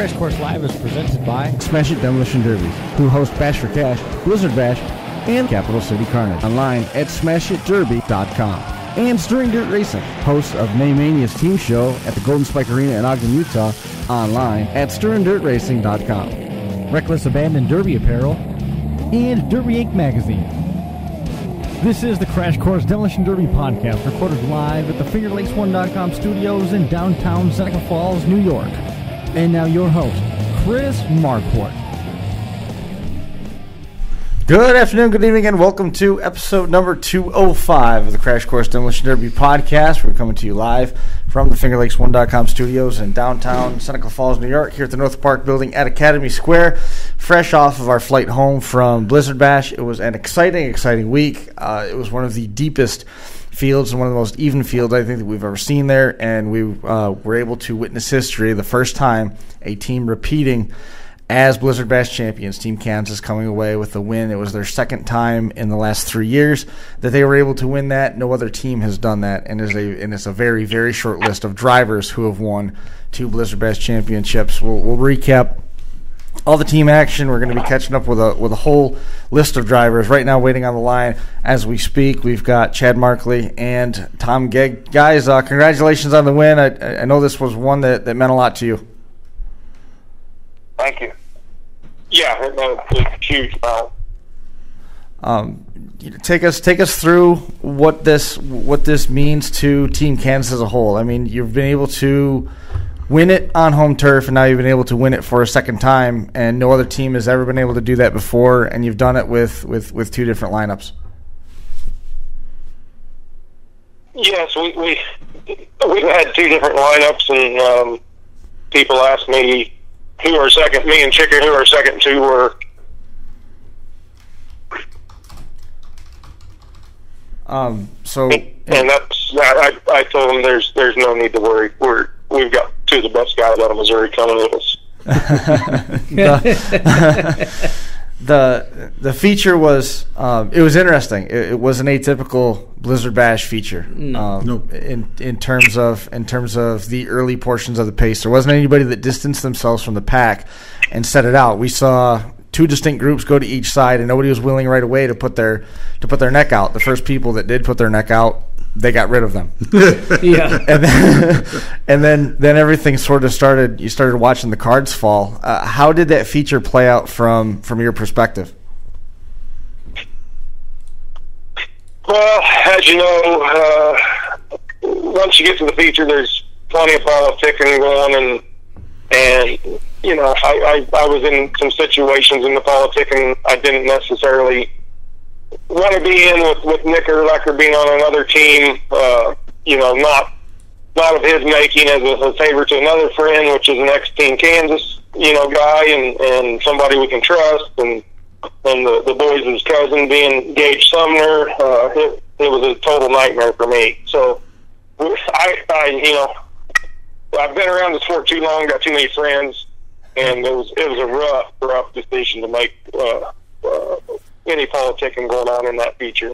Crash Course Live is presented by Smash It Demolition Derbies, who host Bash for Cash, Blizzard Bash, and Capital City Carnage. Online at smashitderby.com. And Stirring Dirt Racing, host of Maymania's team show at the Golden Spike Arena in Ogden, Utah. Online at stirringdirtracing.com. Reckless Abandon Derby Apparel, and Derby Inc. Magazine. This is the Crash Course Demolition Derby podcast, recorded live at the FingerLakes1.com studios in downtown Seneca Falls, New York. And now your host, Chris Marquardt. Good afternoon, good evening, and welcome to episode number 205 of the Crash Course Demolition Derby podcast. We're coming to you live from the FingerLakes1.com studios in downtown Seneca Falls, New York, here at the North Park building at Academy Square, fresh off of our flight home from Blizzard Bash. It was an exciting week. It was one of the deepest fields and one of the most even fields I think that we've ever seen there, and we were able to witness history, the first time a team repeating as Blizzard Bash champions, Team Kansas coming away with the win. It was their second time in the last 3 years that they were able to win that. No other team has done that, and it's a very, very short list of drivers who have won 2 Blizzard Bash championships. We'll recap all the team action. We're going to be catching up with a whole list of drivers right now waiting on the line as we speak. We've got Chad Markley and Tom Gegg. Guys, congratulations on the win. I know this was one that meant a lot to you. Thank you. Yeah, it's huge. Take us through what this means to Team Kansas as a whole. I mean, you've been able to win it on home turf, and now you've been able to win it for a second time, and no other team has ever been able to do that before, and you've done it with 2 different lineups. Yes, we've had 2 different lineups, and people ask me who our second, me and Chicken, who our second 2 were. And that's I told them there's no need to worry. We've got 2 of the best guys out of Missouri coming with us. The feature was it was interesting. It was an atypical Blizzard Bash feature. Nope. In terms of the early portions of the pace, there wasn't anybody that distanced themselves from the pack and set it out. We saw 2 distinct groups go to each side, and nobody was willing right away to put their neck out. The first people that did put their neck out, they got rid of them. Yeah. And then everything sort of started. You started watching the cards fall. How did that feature play out from your perspective? Well, as you know, once you get to the feature, there's plenty of politicking going, and you know, I was in some situations in the politicking I didn't necessarily want to be in with Nick Erlacher being on another team, you know, not of his making as a favor to another friend, which is an ex-Team Kansas, you know, guy and somebody we can trust, and the boys' cousin being Gage Sumner, it was a total nightmare for me. So I you know, I've been around the sport too long, got too many friends, and it was a rough decision to make. Any politicking going on in that feature.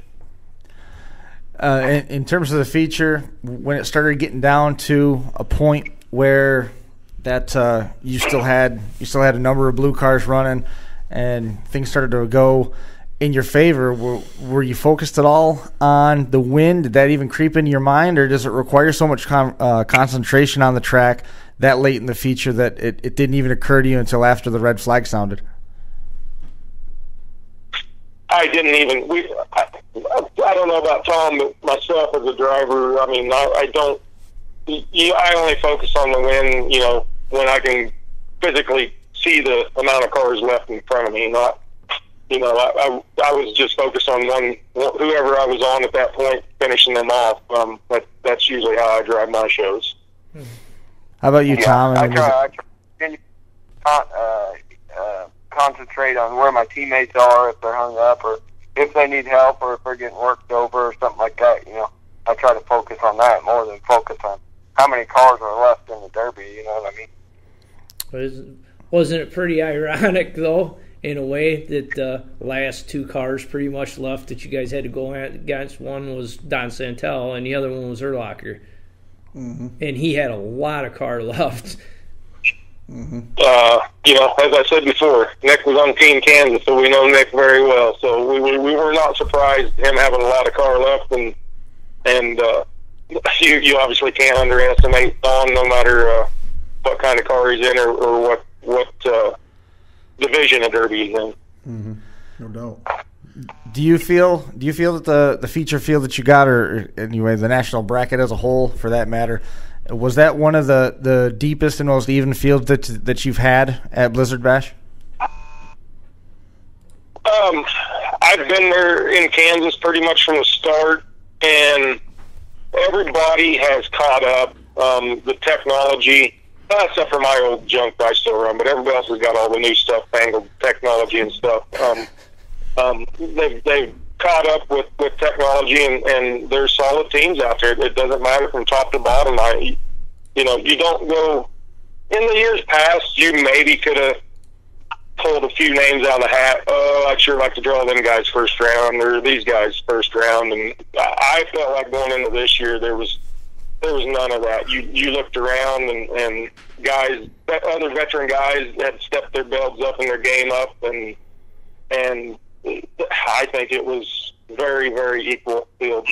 In terms of the feature, when it started getting down to a point where that you still had a number of blue cars running, and things started to go in your favor, were you focused at all on the win? Did that even creep into your mind, or does it require so much concentration on the track that late in the feature that it didn't even occur to you until after the red flag sounded? I didn't even. I don't know about Tom, but myself as a driver, I mean, I don't. I only focus on the win, you know, when I can physically see the amount of cars left in front of me. Not, you know, I was just focused on whoever I was on at that point, finishing them off. That's usually how I drive my shows. How about you, Tom? I try concentrate on where my teammates are, if they're hung up, or if they need help, or if they're getting worked over, or something like that. You know, I try to focus on that more than focus on how many cars are left in the Derby. You know what I mean? Wasn't it pretty ironic, though, in a way, that the last 2 cars pretty much left that you guys had to go against? One was Don Santel, and the other one was Erlacher. Mm-hmm. And he had a lot of car left. You know, as I said before, Nick was on Team Kansas, so we know Nick very well. So we were not surprised him having a lot of car left, and you obviously can't underestimate Don, no matter what kind of car he's in or what division of Derby he's in. Mm-hmm. No doubt. Do you feel that the feature field that you got, or anyway the national bracket as a whole, for that matter, was that one of the deepest and most even fields that you've had at Blizzard Bash? I've been there in Kansas pretty much from the start, and everybody has caught up. The technology, except for my old junk that I still run, but everybody else has got all the new stuff, fangled technology and stuff. They've caught up with technology, and there's solid teams out there. It doesn't matter from top to bottom. You don't go. In the years past, you maybe could have pulled a few names out of the hat. Oh, I'd sure like to draw them guys first round, or these guys first round. And I felt like going into this year, there was none of that. You looked around, and guys, other veteran guys had stepped their belts up and their game up, and I think it was very, very equal field.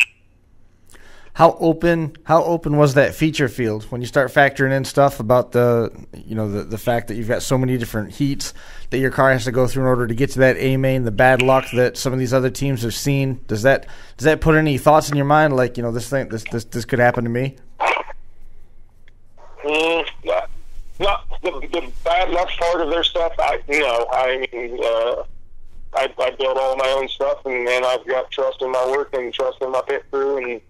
How open was that feature field when you start factoring in stuff about the fact that you've got so many different heats that your car has to go through in order to get to that A main, the bad luck that some of these other teams have seen? Does that put any thoughts in your mind, like, this could happen to me? Not the bad luck part of their stuff. I build all my own stuff, and I've got trust in my work and trust in my pit crew, and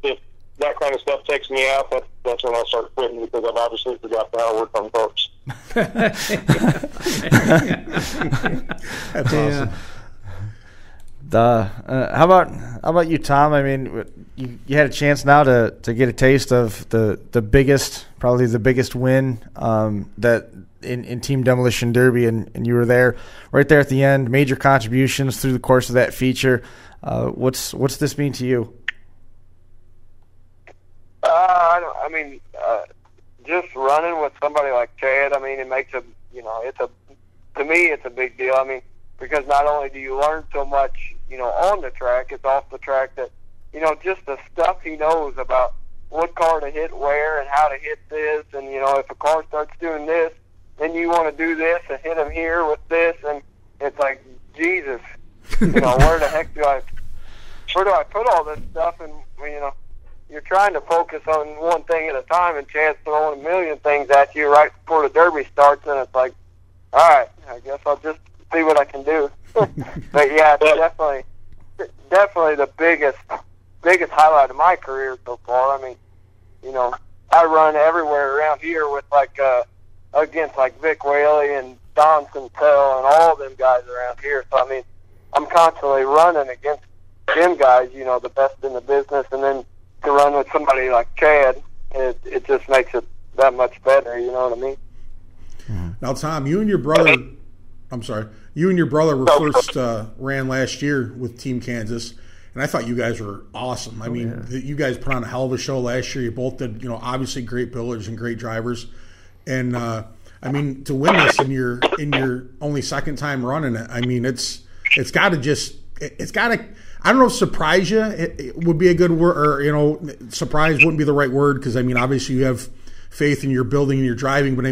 if that kind of stuff takes me out, that's when I'll start quitting, because I've obviously forgot how to work on folks. That's awesome. How about you, Tom? I mean, you had a chance now to get a taste of the biggest, probably the biggest win that in Team Demolition Derby, and you were there right there at the end. Major contributions through the course of that feature. What's this mean to you? Just running with somebody like Chad, it makes to me, it's a big deal. Because not only do you learn so much, on the track, it's off the track that, just the stuff he knows about what car to hit where and how to hit this. And, if a car starts doing this, then you want to do this and hit him here with this. And it's like, Jesus, where the heck do I put all this stuff? And, you're trying to focus on one thing at a time, and Chad's throwing a million things at you right before the Derby starts, and it's like, all right, I guess I'll just see what I can do. But yeah, it's definitely the biggest highlight of my career so far. I run everywhere around here with against Vic Whaley and Don Santel and all them guys around here. So I'm constantly running against them guys, the best in the business, and then to run with somebody like Chad, it just makes it that much better. You know what I mean? Now, Tom, you and your brother were first ran last year with Team Kansas, and I thought you guys were awesome. You guys put on a hell of a show last year. You both did, obviously great builders and great drivers, and to win this in your only second time running it, it's got to. I don't know if surprise you it would be a good word, or surprise wouldn't be the right word, because obviously you have faith in your building and your driving, but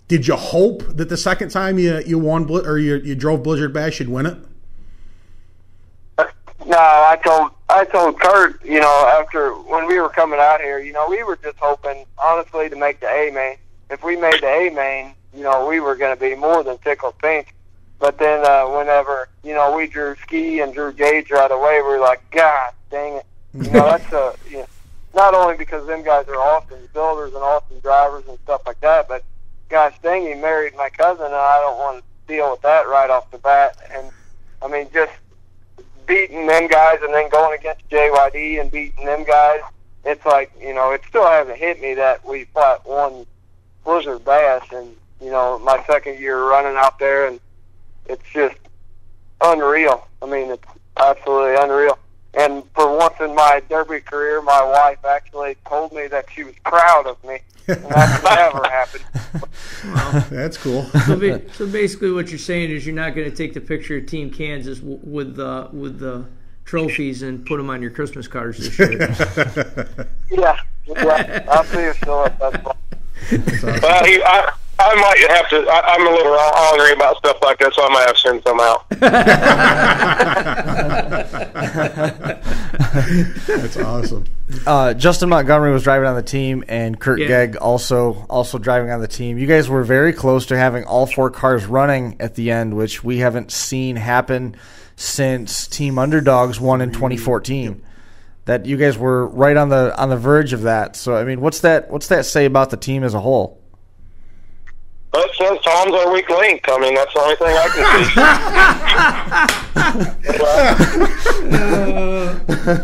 did you hope that the second time you won or you drove Blizzard Bash you'd win it? No, I told Kurt, after when we were coming out here, we were just hoping, honestly, to make the A main. If we made the A main, we were going to be more than tickled pink. But then whenever, we drew Ski and drew Gage right away, we were like, God dang it. That's not only because them guys are awesome builders and awesome drivers and stuff like that, but gosh dang, he married my cousin, and I don't want to deal with that right off the bat. And, just beating them guys and then going against JYD and beating them guys, it's like, it still hasn't hit me that we flat won Blizzard Bash, and, my second year running out there, and it's just unreal. It's absolutely unreal. And for once in my Derby career, my wife actually told me that she was proud of me. And that's never happened. Well, that's cool. So basically what you're saying is you're not going to take the picture of Team Kansas with the trophies and put them on your Christmas cards this year. Yeah. I'll see you still at that point. Awesome. Well, I might have to. I'm a little ornery about stuff like that, so I might have to send some out. That's awesome. Justin Montgomery was driving on the team, and Kurt Gegg also driving on the team. You guys were very close to having all 4 cars running at the end, which we haven't seen happen since Team Underdogs won in 2014. That you guys were right on the verge of that. So I mean, what's that say about the team as a whole? Well, it says Tom's our weak link. I mean, that's the only thing I can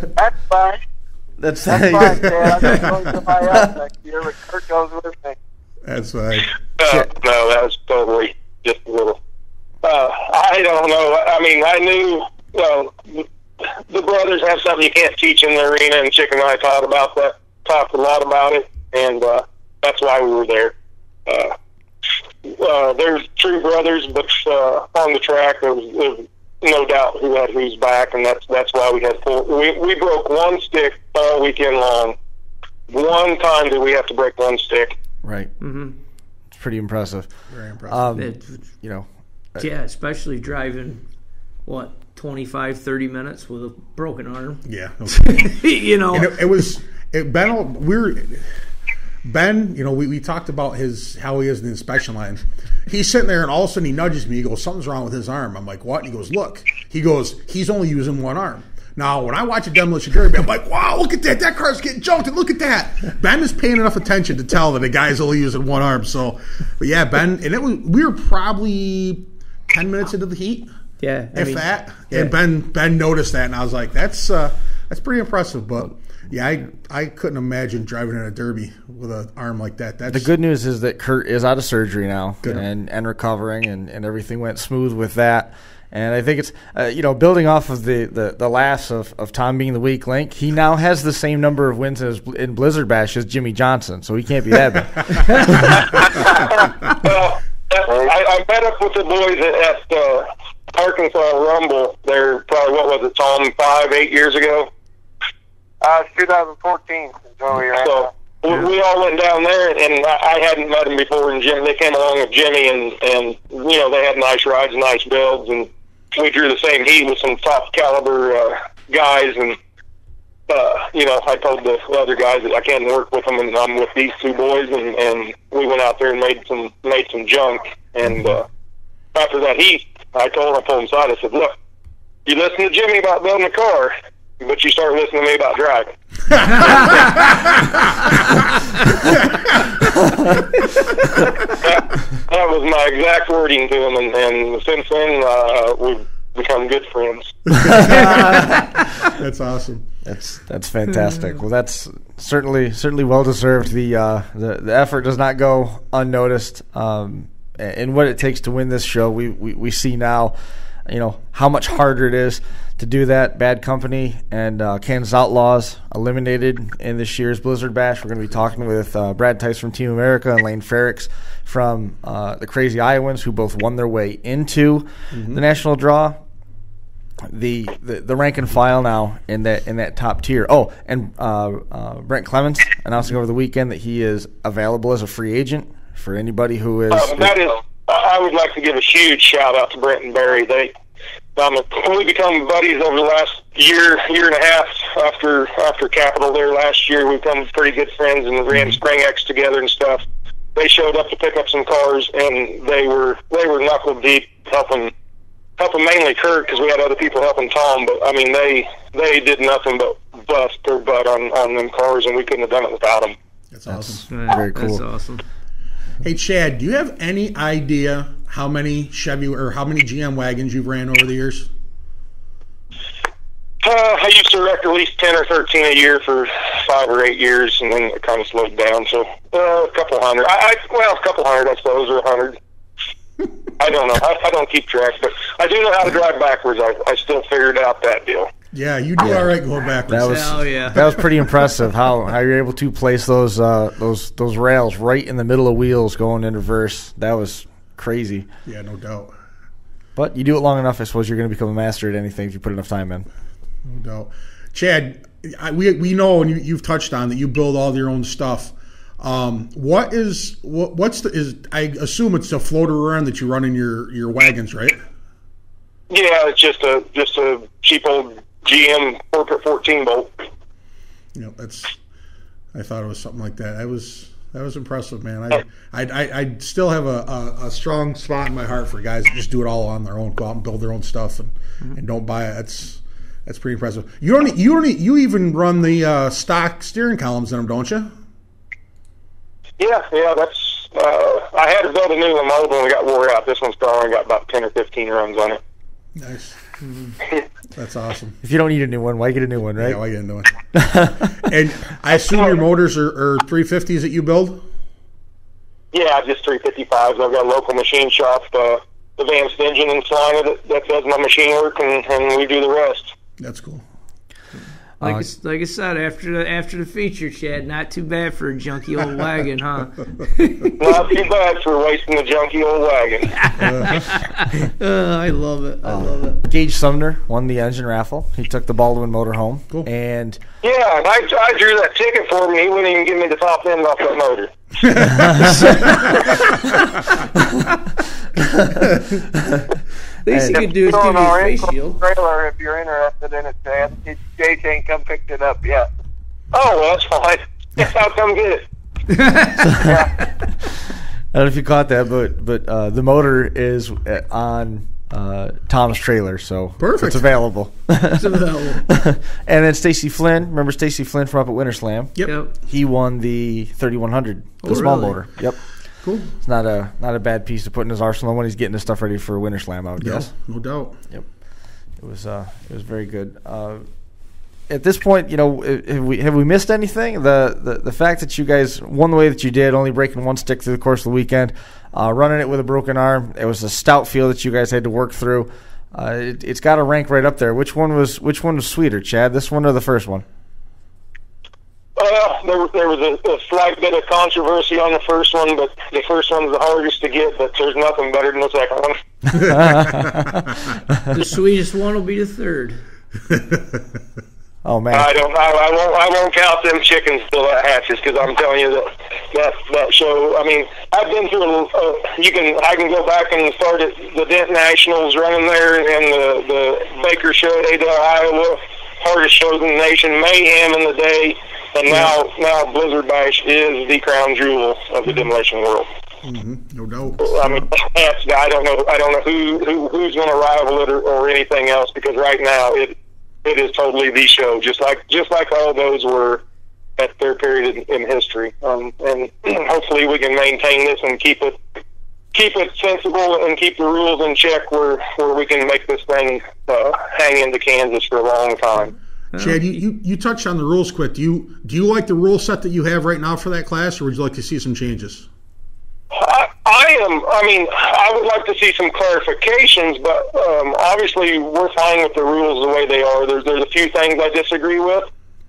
see. That's fine. That's fine, Dad. I'm going to my house next year, but Kurt goes with me. That's right. No, that was totally just a little. I don't know. I mean, I knew the brothers have something you can't teach in the arena, and Chick and I talked a lot about it, and that's why we were there. They're true brothers, but on the track there was no doubt who had whose back, and that's why we had full. We broke one stick all weekend long. One time did we have to break one stick. Right. Mm-hmm. It's pretty impressive. Very impressive. Yeah, especially driving 25, 30 minutes with a broken arm. Yeah. Ben, we talked about how he is in the inspection line. He's sitting there, and all of a sudden he nudges me. He goes, something's wrong with his arm. I'm like, what? And he goes, look. He goes, he's only using one arm. Now, when I watch a demolition derby, I'm like, wow, look at that. That car's getting junked, and look at that. Ben is paying enough attention to tell that a guy's only using one arm. So, but yeah, Ben, and we were probably 10 minutes into the heat. Yeah. Yeah. And Ben noticed that, and I was like, that's pretty impressive. But yeah, I couldn't imagine driving in a derby with an arm like that. The good news is that Kurt is out of surgery now and recovering, and everything went smooth with that. And I think it's building off of the laughs of Tom being the weak link. He now has the same number of wins in Blizzard Bash as Jimmy Johnson, so he can't be that bad. Well, I met up with the boys at Arkansas Rumble. They're probably, what was it, Tom, 5-8 years ago? It's 2014. So we all went down there, and I hadn't met them before. And they came along with Jimmy, and they had nice rides, nice builds, and we drew the same heat with some top caliber guys. And I told the other guys that I can't work with them, and I'm with these two boys, and we went out there and made some junk. And after that heat, I told him inside, I said, look, you listen to Jimmy about building a car, but you start listening to me about driving. That was my exact wording to him, and since then we've become good friends. That's awesome. That's fantastic. Well, that's certainly well deserved. The effort does not go unnoticed. And what it takes to win this show, we see now, how much harder it is to do that. Bad Company and Kansas Outlaws eliminated in this year's Blizzard Bash. We're going to be talking with Brad Tice from Team America and Laine Frerichs from the Crazy Iowans, who both won their way into the national draw. The rank and file now in that top tier. Oh, and Brent Clements announcing over the weekend that he is available as a free agent for anybody who is. I would like to give a huge shout out to Brent and Barry. We become buddies over the last year and a half after Capitol there last year. We've become pretty good friends and ran Spring X together and stuff. They showed up to pick up some cars, and they were knuckle deep helping mainly Kurt, because we had other people helping Tom. But I mean, they did nothing but bust their butt on them cars, and we couldn't have done it without them. That's awesome. Very cool. That's awesome. Hey, Chad, do you have any idea how many Chevy or how many GM wagons you've ran over the years? I used to wreck at least 10 or 13 a year for 5 or 8 years, and then it kind of slowed down. So a couple hundred. A couple hundred, I suppose, or 100. I don't know. I don't keep track, but I do know how to drive backwards. I still figured out that deal. Yeah, you do all right going backwards. That was pretty impressive how you're able to place those rails right in the middle of wheels going in reverse. That was crazy. Yeah, no doubt. But you do it long enough, I suppose you're going to become a master at anything if you put enough time in. No doubt. Chad, we know, and you've touched on that you build all your own stuff. I assume it's the floater run that you run in your wagons, right? Yeah, it's just a cheap old GM corporate 14 bolt. I thought it was something like that. That was impressive, man. I still have a strong spot in my heart for guys that just do it all on their own, go out and build their own stuff and don't buy it. That's pretty impressive. You even run the stock steering columns in them, don't you? Yeah. That's I had to build a new one. My old one got wore out. This one's probably got about 10 or 15 runs on it. Nice. That's awesome. If you don't need a new one, why get a new one, right? Yeah, why get a new one? And I assume your motors are 350s that you build? Yeah, just 355s. I've got a local machine shop, advanced engine in Salina that does my machine work, and we do the rest. That's cool. Like I said, after the feature, Chad, not too bad for a junky old wagon, huh? Not too bad for wasting a junky old wagon. I love it. I love it. Gage Sumner won the engine raffle. He took the Baldwin motor home. Cool. And I drew that ticket for him. He wouldn't even give me the top end off that motor. Least you could do is give me a face shield. Trailer, if you're interested in it, Chad. Jay ain't come picked it up yet. Oh, well, that's fine. I'll come get it. I don't know if you caught that, but the motor is on Tom's trailer, so perfect. It's available. It's available. And then Stacy Flynn, remember Stacy Flynn from up at Winter Slam? Yep. He won the 3100, the small motor. Yep. Cool. It's not a bad piece to put in his arsenal when he's getting his stuff ready for Winter Slam, I would guess. No doubt. Yep. It was very good. At this point, have we missed anything? The fact that you guys won the way that you did, only breaking one stick through the course of the weekend, running it with a broken arm. It was a stout field that you guys had to work through. It's got to rank right up there. Which one was sweeter, Chad? This one or the first one? There was a slight bit of controversy on the first one, but the first one's the hardest to get, but there's nothing better than the second one. The sweetest one will be the third. Oh man! I won't count them chickens till that hatches, because I'm telling you that show. I mean, I've been through. I can go back and start at the Dent Nationals running there, and the Baker Show at Adel, Iowa, hardest shows in the nation. Mayhem in the day. And now Blizzard Bash is the crown jewel of the demolition world. Mm-hmm. No doubt. I mean, I don't know who's going to rival it or anything else, because right now it is totally the show, just like all those were at their period in history. And hopefully we can maintain this and keep it sensible and keep the rules in check where we can make this thing hang into Kansas for a long time. Chad, you touched on the rules quick. Do you like the rule set that you have right now for that class, or would you like to see some changes? I would like to see some clarifications, but obviously we're fine with the rules the way they are. There's a few things I disagree with,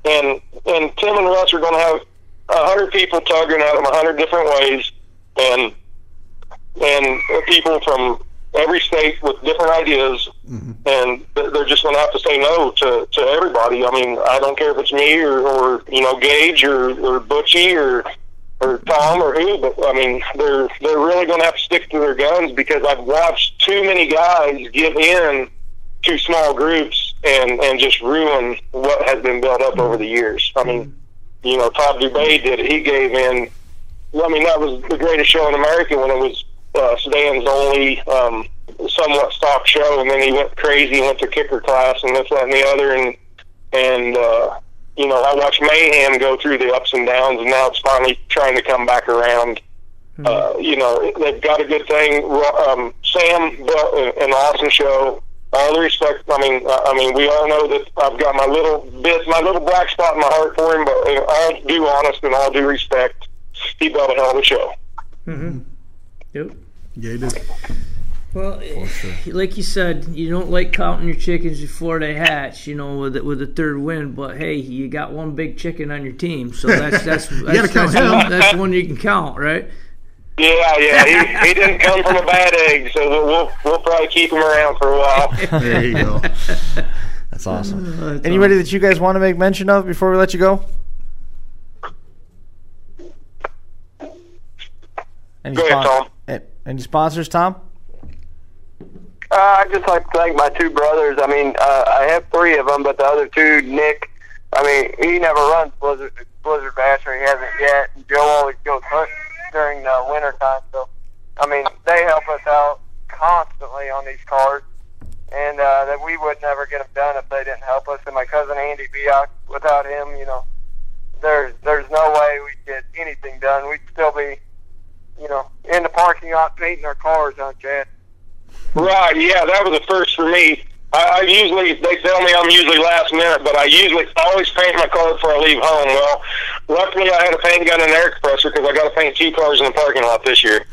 and Tim and Russ are going to have 100 people tugging at them 100 different ways, and people from every state with different ideas, and they're just going to have to say no to everybody. I mean, I don't care if it's me or Gage or Butchie or Tom or who, but I mean, they're really going to have to stick to their guns, because I've watched too many guys give in to small groups and just ruin what has been built up over the years. I mean, Todd Dubay did it. He gave in. I mean, that was the greatest show in America when it was Stan's only somewhat stock show, and then he went crazy, went to kicker class and this, that, and the other, and I watched Mayhem go through the ups and downs, and now it's finally trying to come back around. They've got a good thing. Sam built an awesome show. All the respect. I mean, we all know that I've got my little black spot in my heart for him, but in all due honest and all due respect, he built a hell of a show. Mm-hmm. Yep. Yeah, he did. Well, like you said, you don't like counting your chickens before they hatch, with the third win. But hey, you got one big chicken on your team, so that's one you can count, right? Yeah. He didn't come from a bad egg, so we'll probably keep him around for a while. There you go. That's awesome. Anybody that you guys want to make mention of before we let you go? Go ahead, Tom. Any sponsors, Tom? I'd just like to thank my two brothers. I mean, I have three of them, but the other two, Nick, he never runs Blizzard Bash, or he hasn't yet. And Joe always goes hunting during the winter time. So, they help us out constantly on these cars, and that we would never get them done if they didn't help us. And my cousin Andy Biak, without him, there's no way we'd get anything done. We'd still be, in the parking lot painting our cars, huh, Chad? Right, yeah, that was a first for me. They tell me I'm usually last minute, but I always paint my car before I leave home. Well, luckily I had a paint gun and an air compressor because I got to paint 2 cars in the parking lot this year.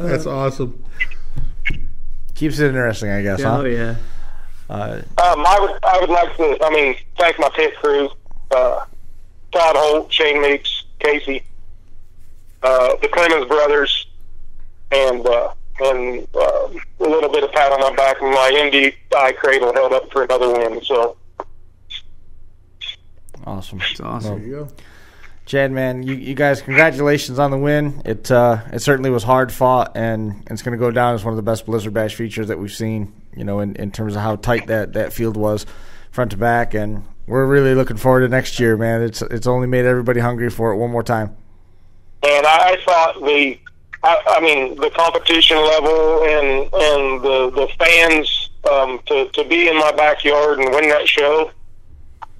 That's awesome. Keeps it interesting, I guess, huh? Oh, yeah. I would like to, thank my pit crew, Todd Holt, Shane Meeks, Casey, the Clemens brothers, and a little bit of pat on my back, and my MDI cradle held up for another win. So awesome. That's awesome. There you go. Chad, man, you guys, congratulations on the win. It certainly was hard fought, and it's going to go down as one of the best Blizzard Bash features that we've seen. In terms of how tight that field was, front to back, and we're really looking forward to next year, man. It's only made everybody hungry for it one more time. And I thought the competition level and the fans to be in my backyard and win that show,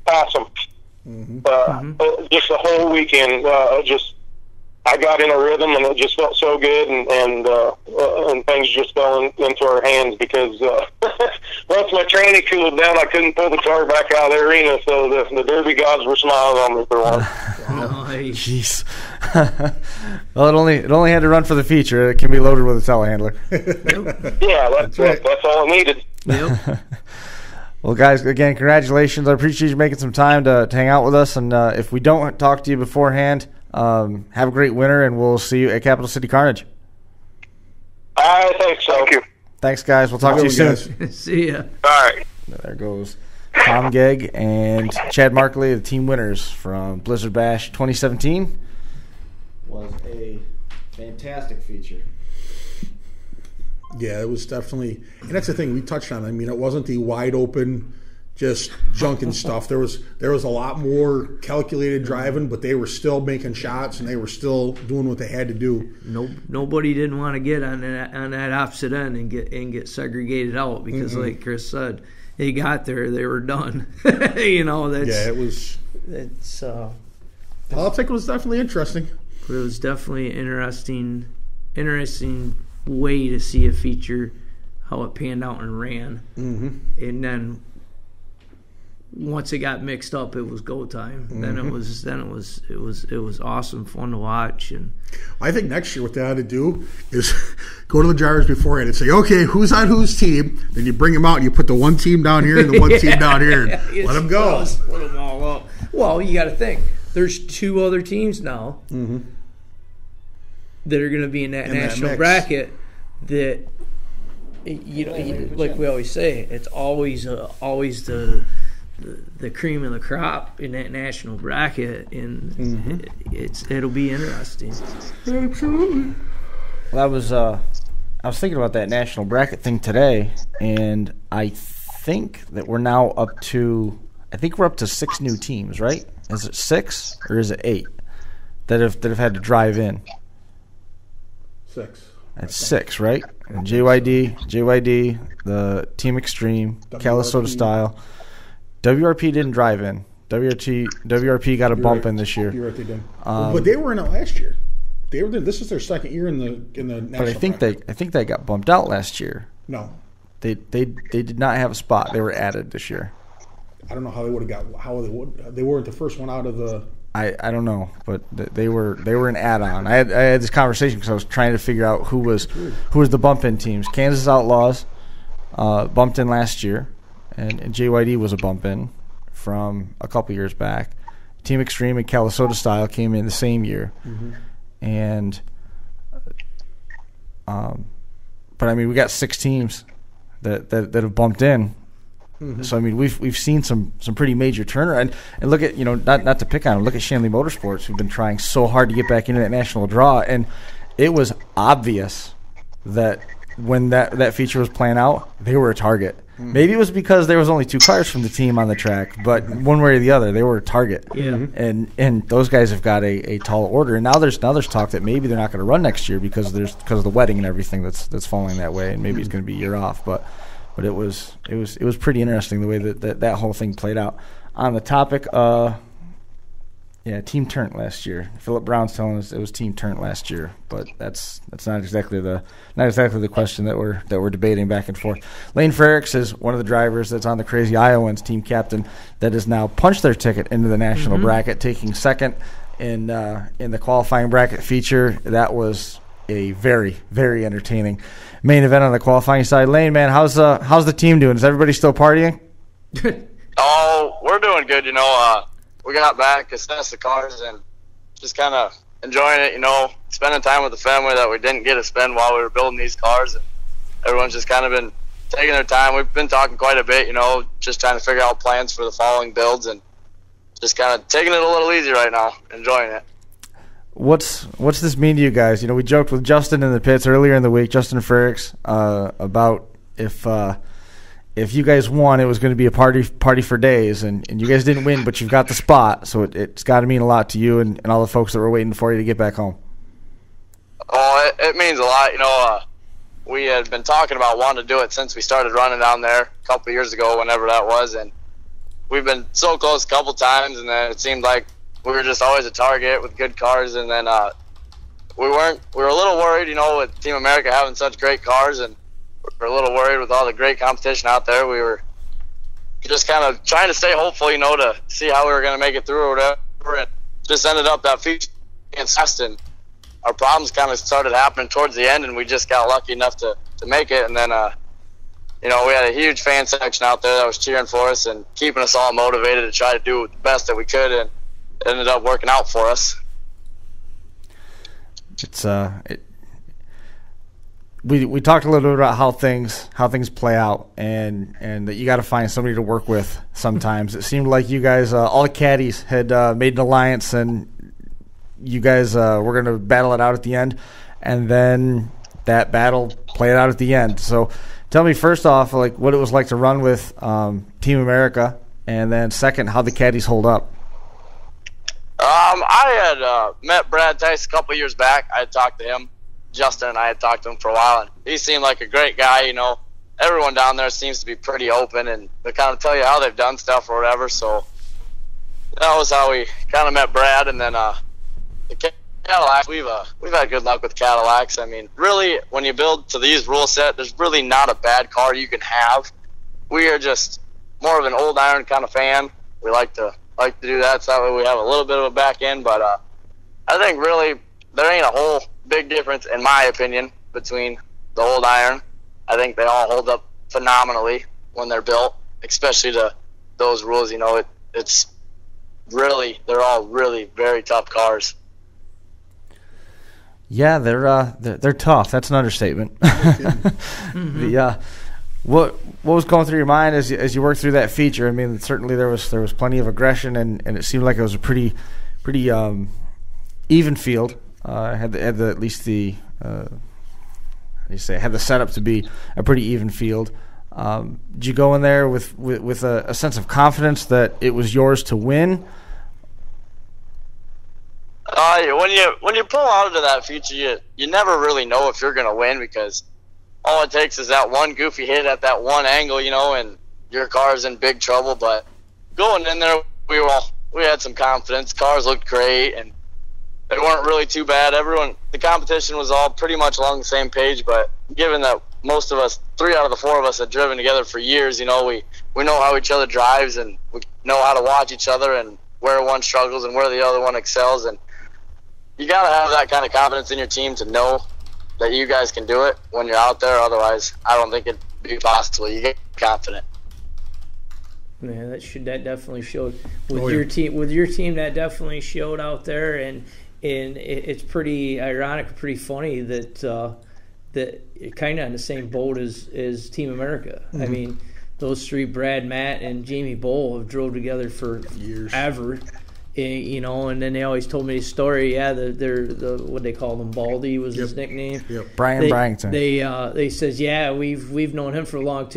awesome. Mm-hmm. Just the whole weekend, I got in a rhythm, and it just felt so good, and things just fell into our hands because once my training cooled down, I couldn't pull the car back out of the arena, so the Derby gods were smiling on me for once. Jeez. Well, it only had to run for the feature. It can be loaded with a telehandler. Yeah, that's all it needed. Yep. Well, guys, again, congratulations. I appreciate you making some time to hang out with us, and if we don't talk to you beforehand, have a great winter, and we'll see you at Capital City Carnage. I think so. Thank you. Thanks, guys. We'll talk to you soon. See ya. All right. There goes Tom Gegg and Chad Markley, the team winners from Blizzard Bash 2017. Was a fantastic feature. Yeah, it was definitely, and that's the thing we touched on. It wasn't the wide open, just junking stuff. There was a lot more calculated driving, but they were still making shots and they were still doing what they had to do. Nobody didn't want to get on that opposite end and get segregated out because, like Chris said, they got there, they were done. It was. It's. I'll think it was definitely interesting. But it was definitely an interesting way to see a feature, how it panned out and ran, and then once it got mixed up, it was go time. Then it was awesome, fun to watch. And I think next year what they ought to do is go to the drivers beforehand and say, okay, who's on whose team? Then you bring them out and you put the one team down here and the one team down here, and let them go. Split them all up. Well, you got to think. There's 2 other teams now that are going to be in that national bracket. That like we always say, it's always the cream of the crop in that national bracket, and it'll be interesting. Absolutely. Well, I was thinking about that national bracket thing today, and I think that we're now up to 6 new teams, right? Is it 6 or is it 8 that have had to drive in? 6. That's 6, right? And JYD, the Team Extreme, Calisota Style. WRP didn't drive in. WRP got a bump in this year. You're right, they did. But they were in it last year. They were there. This is their second year in the national. But I think they got bumped out last year. No, they did not have a spot. They were added this year. I don't know how they would have got. They weren't the first one out of the I don't know, but they were an add-on. I had this conversation because I was trying to figure out who was the bump-in teams. Kansas Outlaws bumped in last year, and JYD was a bump-in from a couple years back. Team Extreme and Calisota Style came in the same year, and but I mean we got 6 teams that have bumped in. So I mean we've seen some pretty major turnaround, and look at not to pick on them, look at Shanley Motorsports, who've been trying so hard to get back into that national draw, and it was obvious that when that feature was playing out, they were a target. Maybe it was because there was only 2 cars from the team on the track, but one way or the other, they were a target. Yeah. And those guys have got a tall order, and now there's talk that maybe they're not going to run next year because of the wedding and everything that's falling that way, and maybe it's going to be a year off, but it was pretty interesting the way that whole thing played out. On the topic, Team Turnt last year. Philip Brown's telling us it was Team Turnt last year, but that's not exactly the question that we're debating back and forth. Laine Frerichs is one of the drivers that's on the Crazy Iowans team captain that has now punched their ticket into the national bracket, taking second in the qualifying bracket feature. That was a very, very entertaining main event on the qualifying side. Laine, man, how's the team doing? Is everybody still partying? Oh, we're doing good. We got back, assessed the cars, and just kind of enjoying it. Spending time with the family that we didn't get to spend while we were building these cars, and everyone's just kind of been taking their time. We've been talking quite a bit, just trying to figure out plans for the following builds, and just kind of taking it a little easy right now, enjoying it. What's this mean to you guys? We joked with Justin in the pits earlier in the week, Justin Frerichs, about if you guys won, it was going to be a party for days, and you guys didn't win, but you've got the spot, so it's got to mean a lot to you and all the folks that were waiting for you to get back home. Oh, it means a lot. We had been talking about wanting to do it since we started running down there a couple of years ago, whenever that was, and we've been so close a couple times, and then it seemed like we were just always a target with good cars, and then we were a little worried, with Team America having such great cars, and we were a little worried with all the great competition out there. We were just kind of trying to stay hopeful, to see how we were going to make it through or whatever. And just ended up that feature against Aston. Our problems kind of started happening towards the end, and we just got lucky enough to make it. And then, we had a huge fan section out there that was cheering for us and keeping us all motivated to try to do the best that we could, and it ended up working out for us. We talked a little bit about how things play out, and that you got to find somebody to work with sometimes. It seemed like you guys, all the caddies, had made an alliance, and you guys were going to battle it out at the end, and then that battle played out at the end. So tell me first off, what it was like to run with Team America, and then second, how the caddies hold up. I had met Brad Tice a couple years back. I had talked to him. Justin and I had talked to him for a while, and he seemed like a great guy. Everyone down there seems to be pretty open, and they kind of tell you how they've done stuff or whatever. So that was how we kind of met Brad. And then the Cadillacs, we've had good luck with Cadillacs. I mean, really, when you build to these rule set, there's really not a bad car you can have. We are just more of an old iron kind of fan. We like to do that, so that way we have a little bit of a back end. But I think really there ain't a whole big difference, in my opinion, between the old iron. I think they all hold up phenomenally when they're built, especially to those rules. It's really, they're all really very tough cars. Yeah, they're tough. That's an understatement. What was going through your mind as you worked through that feature? I mean, certainly there was plenty of aggression, and it seemed like it was a pretty even field. Had the setup to be a pretty even field. Did you go in there with a sense of confidence that it was yours to win? When you pull out into that feature, you never really know if you're going to win, because all it takes is that one goofy hit at that one angle, and your car's in big trouble. But going in there, we had some confidence. Cars looked great, and they weren't really too bad. The competition was all pretty much along the same page, but given that most of us, 3 out of the 4 of us, had driven together for years, we know how each other drives, and we know how to watch each other, and where one struggles and where the other one excels. And you got to have that kind of confidence in your team to know that you guys can do it when you're out there. Otherwise, I don't think it'd be possible. You get confident. Yeah, that definitely showed with your team. With your team, that definitely showed out there, and it's pretty ironic, pretty funny that that kind of on the same boat as Team America. I mean, those three, Brad, Matt, and Jamie Bowl, have drove together for years, ever. You know, and then they always told me a story. Yeah, they're what they call them, Baldy was his nickname. Yep. Brian Bryington. They says, yeah, we've known him for a long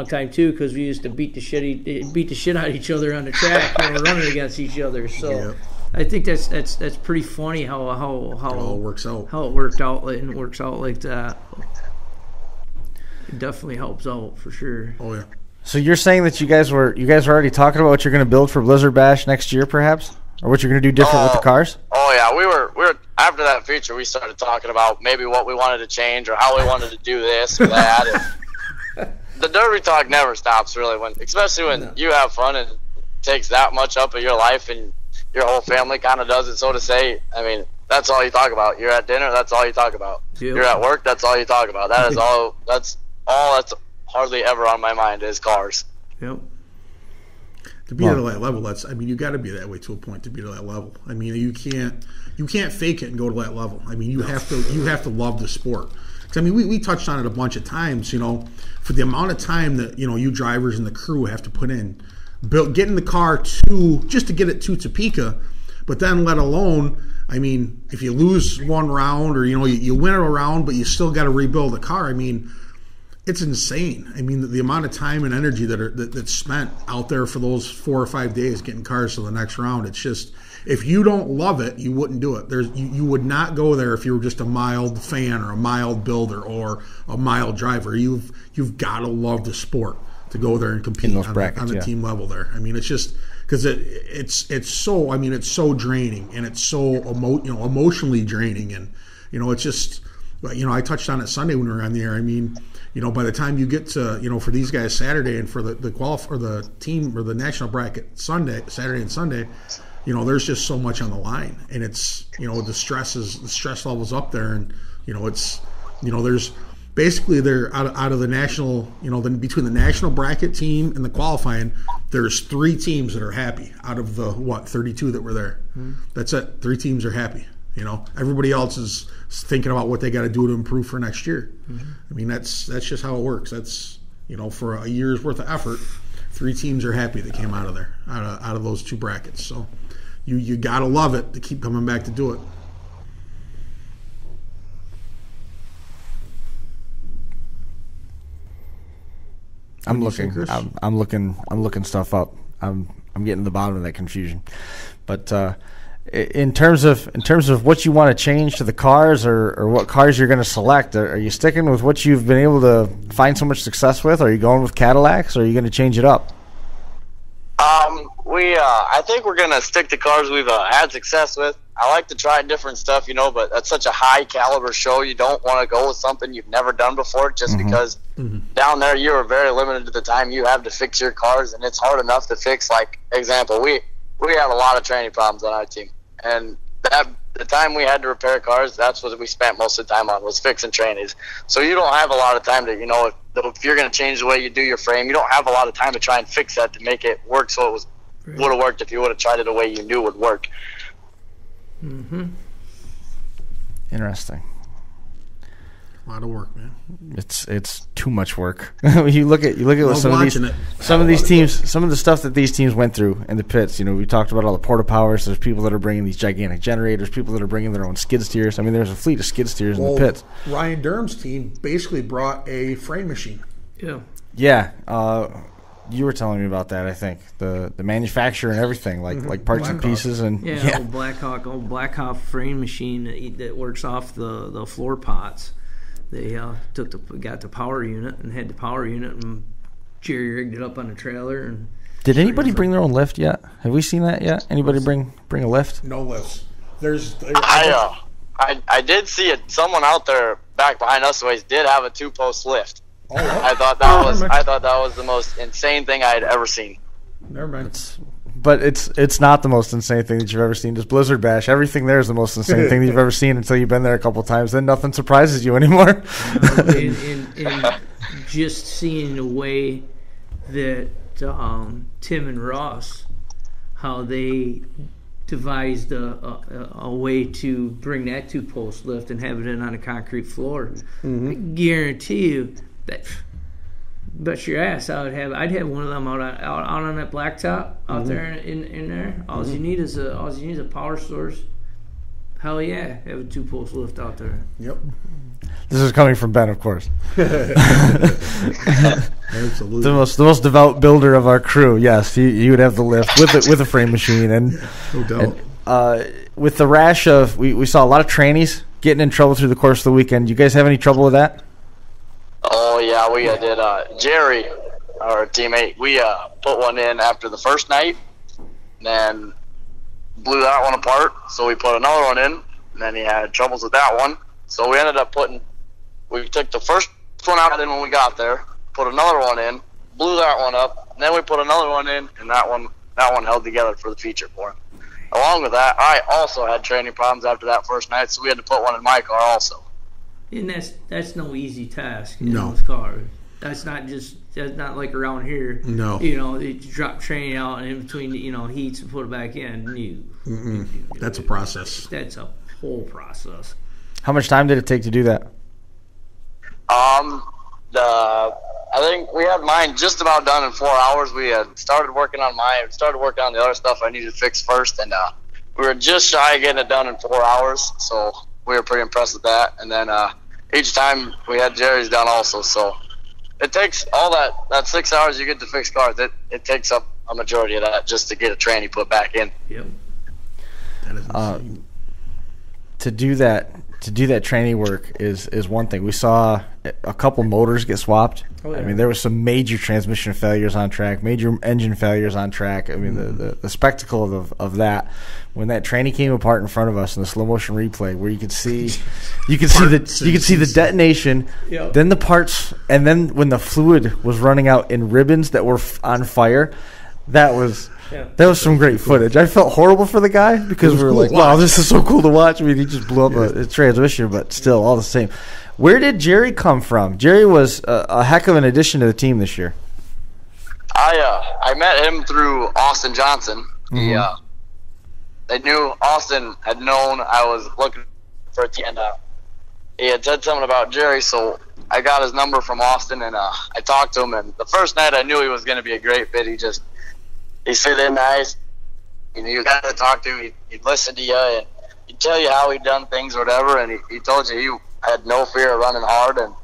time too, because we used to beat the shit out of each other on the track when we're running against each other. So I think that's pretty funny how it all works out. How it worked out and works out like that. It definitely helps out for sure. Oh yeah. So you're saying that you guys were already talking about what you're going to build for Blizzard Bash next year, perhaps, or what you're going to do different with the cars? Oh yeah, we were after that feature. We started talking about maybe what we wanted to change or how we wanted to do this or that. And the Derby talk never stops, really, especially when you have fun and it takes that much up of your life and your whole family kind of does it, so to say. I mean, that's all you talk about. You're at dinner, that's all you talk about. Yep. You're at work, that's all you talk about. That is all. That's hardly ever on my mind is cars. Yep. To be at that level, you got to be that way to a point to be to that level. I mean, you can't fake it and go to that level. I mean, you have to love the sport. 'Cause, I mean, we touched on it a bunch of times. You know, for the amount of time that you drivers and the crew have to put in, getting the car just to get it to Topeka, but then let alone. I mean, if you lose one round or you win a round, but you still got to rebuild the car. I mean. It's insane. I mean, the amount of time and energy that's spent out there for those 4 or 5 days getting cars to the next round. It's just, if you don't love it, you wouldn't do it. You would not go there if you were just a mild fan or a mild builder or a mild driver. You've got to love the sport to go there and compete on the team level there. I mean, it's just because it's so draining and it's so emotionally draining, and it's just. I touched on it Sunday when we were on the air. I mean, by the time you get to, for these guys Saturday and for the team or the national bracket Saturday and Sunday, there's just so much on the line, and it's, the stress levels up there, and it's, there's basically they're out of the national, between the national bracket team and the qualifying, there's 3 teams that are happy out of the 32 that were there. Mm-hmm. That's it. 3 teams are happy. Everybody else is thinking about what they got to do to improve for next year. Mm-hmm. I mean, that's just how it works. That's for a year's worth of effort, 3 teams are happy that came out of there, out of those 2 brackets. So you got to love it to keep coming back to do it. I'm looking stuff up. I'm getting to the bottom of that confusion, but. In terms of what you want to change to the cars or what cars you're going to select, are you sticking with what you've been able to find so much success with? Are you going with Cadillacs, or are you going to change it up? I think we're going to stick to cars we've had success with. I like to try different stuff, but that's such a high caliber show. You don't want to go with something you've never done before just because down there you are very limited to the time you have to fix your cars, and it's hard enough to fix. Like, example, we had a lot of training problems on our team, and the time we had to repair cars, that's what we spent most of the time on, was fixing trainees. So you don't have a lot of time to, if you're going to change the way you do your frame, you don't have a lot of time to try and fix that to make it work so it would have worked if you would have tried it the way you knew would work. Mm-hmm. Interesting. A lot of work, man. It's too much work. you look at what some of these teams, some of the stuff that these teams went through in the pits. We talked about all the porta powers. There's people that are bringing these gigantic generators. People that are bringing their own skid steers. I mean, there's a fleet of skid steers in the pits. Ryan Durham's team basically brought a frame machine. Yeah. Yeah. You were telling me about that. I think the manufacturer and everything, like parts and pieces and old Blackhawk frame machine that works off the floor pots. They got the power unit and had the power unit and jerry rigged it up on a trailer. And did anybody bring their own lift yet? Have we seen that yet? Anybody bring a lift? No lifts. I did see it. Someone out there back behind us ways did have a 2-post lift. Oh, yeah. I thought that was the most insane thing I had ever seen. Never mind. It's but it's not the most insane thing that you've ever seen. Just Blizzard Bash, everything there is the most insane thing that you've ever seen until you've been there a couple times. Then nothing surprises you anymore. And just seeing the way that Tim and Ross, how they devised a way to bring that 2-post lift and have it in on a concrete floor. Mm-hmm. I guarantee you that. Bet your ass, I'd have one of them out on that blacktop out there in there. All you need is a power source. Hell yeah, have a 2-post lift out there. Yep. This is coming from Ben, of course. Absolutely. The most devout builder of our crew. Yes, he would have the lift with a frame machine and no doubt. And, with the rash of we saw a lot of trannies getting in trouble through the course of the weekend. You guys have any trouble with that? Oh, yeah, we did. Jerry, our teammate, we put one in after the first night and then blew that one apart. So we put another one in, and then he had troubles with that one. So we ended up we took the first one out in when we got there, put another one in, blew that one up, and then we put another one in, and that one held together for the feature for him. Along with that, I also had training problems after that first night, so we had to put one in my car also. And that's no easy task in those cars. That's not like around here. No. You drop training out and in between heats and put it back in. That's a process. That's a whole process. How much time did it take to do that? I think we had mine just about done in 4 hours. We had started working on the other stuff I needed to fix first, and we were just shy of getting it done in 4 hours. So we were pretty impressed with that. And then each time we had Jerry's done also. So it takes all that 6 hours you get to fix cars. It takes up a majority of that just to get a tranny put back in. Yep. That is insane. To do that tranny work is one thing. We saw a couple motors get swapped. Oh, yeah. I mean, there was some major transmission failures on track, major engine failures on track. I mean, the spectacle of that when that tranny came apart in front of us in the slow motion replay, where you could see the detonation, yep. Then the parts, and then when the fluid was running out in ribbons that were on fire, that was some great footage. I felt horrible for the guy because we were like, wow, this is so cool to watch. I mean, he just blew up a transmission, but still, all the same. Where did Jerry come from? Jerry was a heck of an addition to the team this year. I met him through Austin Johnson. Mm-hmm. They knew Austin had known I was looking for a team, and he had said something about Jerry, so I got his number from Austin, and I talked to him, and the first night I knew he was going to be a great fit. He fit in nice. You got to talk to him. He'd listen to you, and he'd tell you how he'd done things or whatever, and he told you he had no fear of running hard, and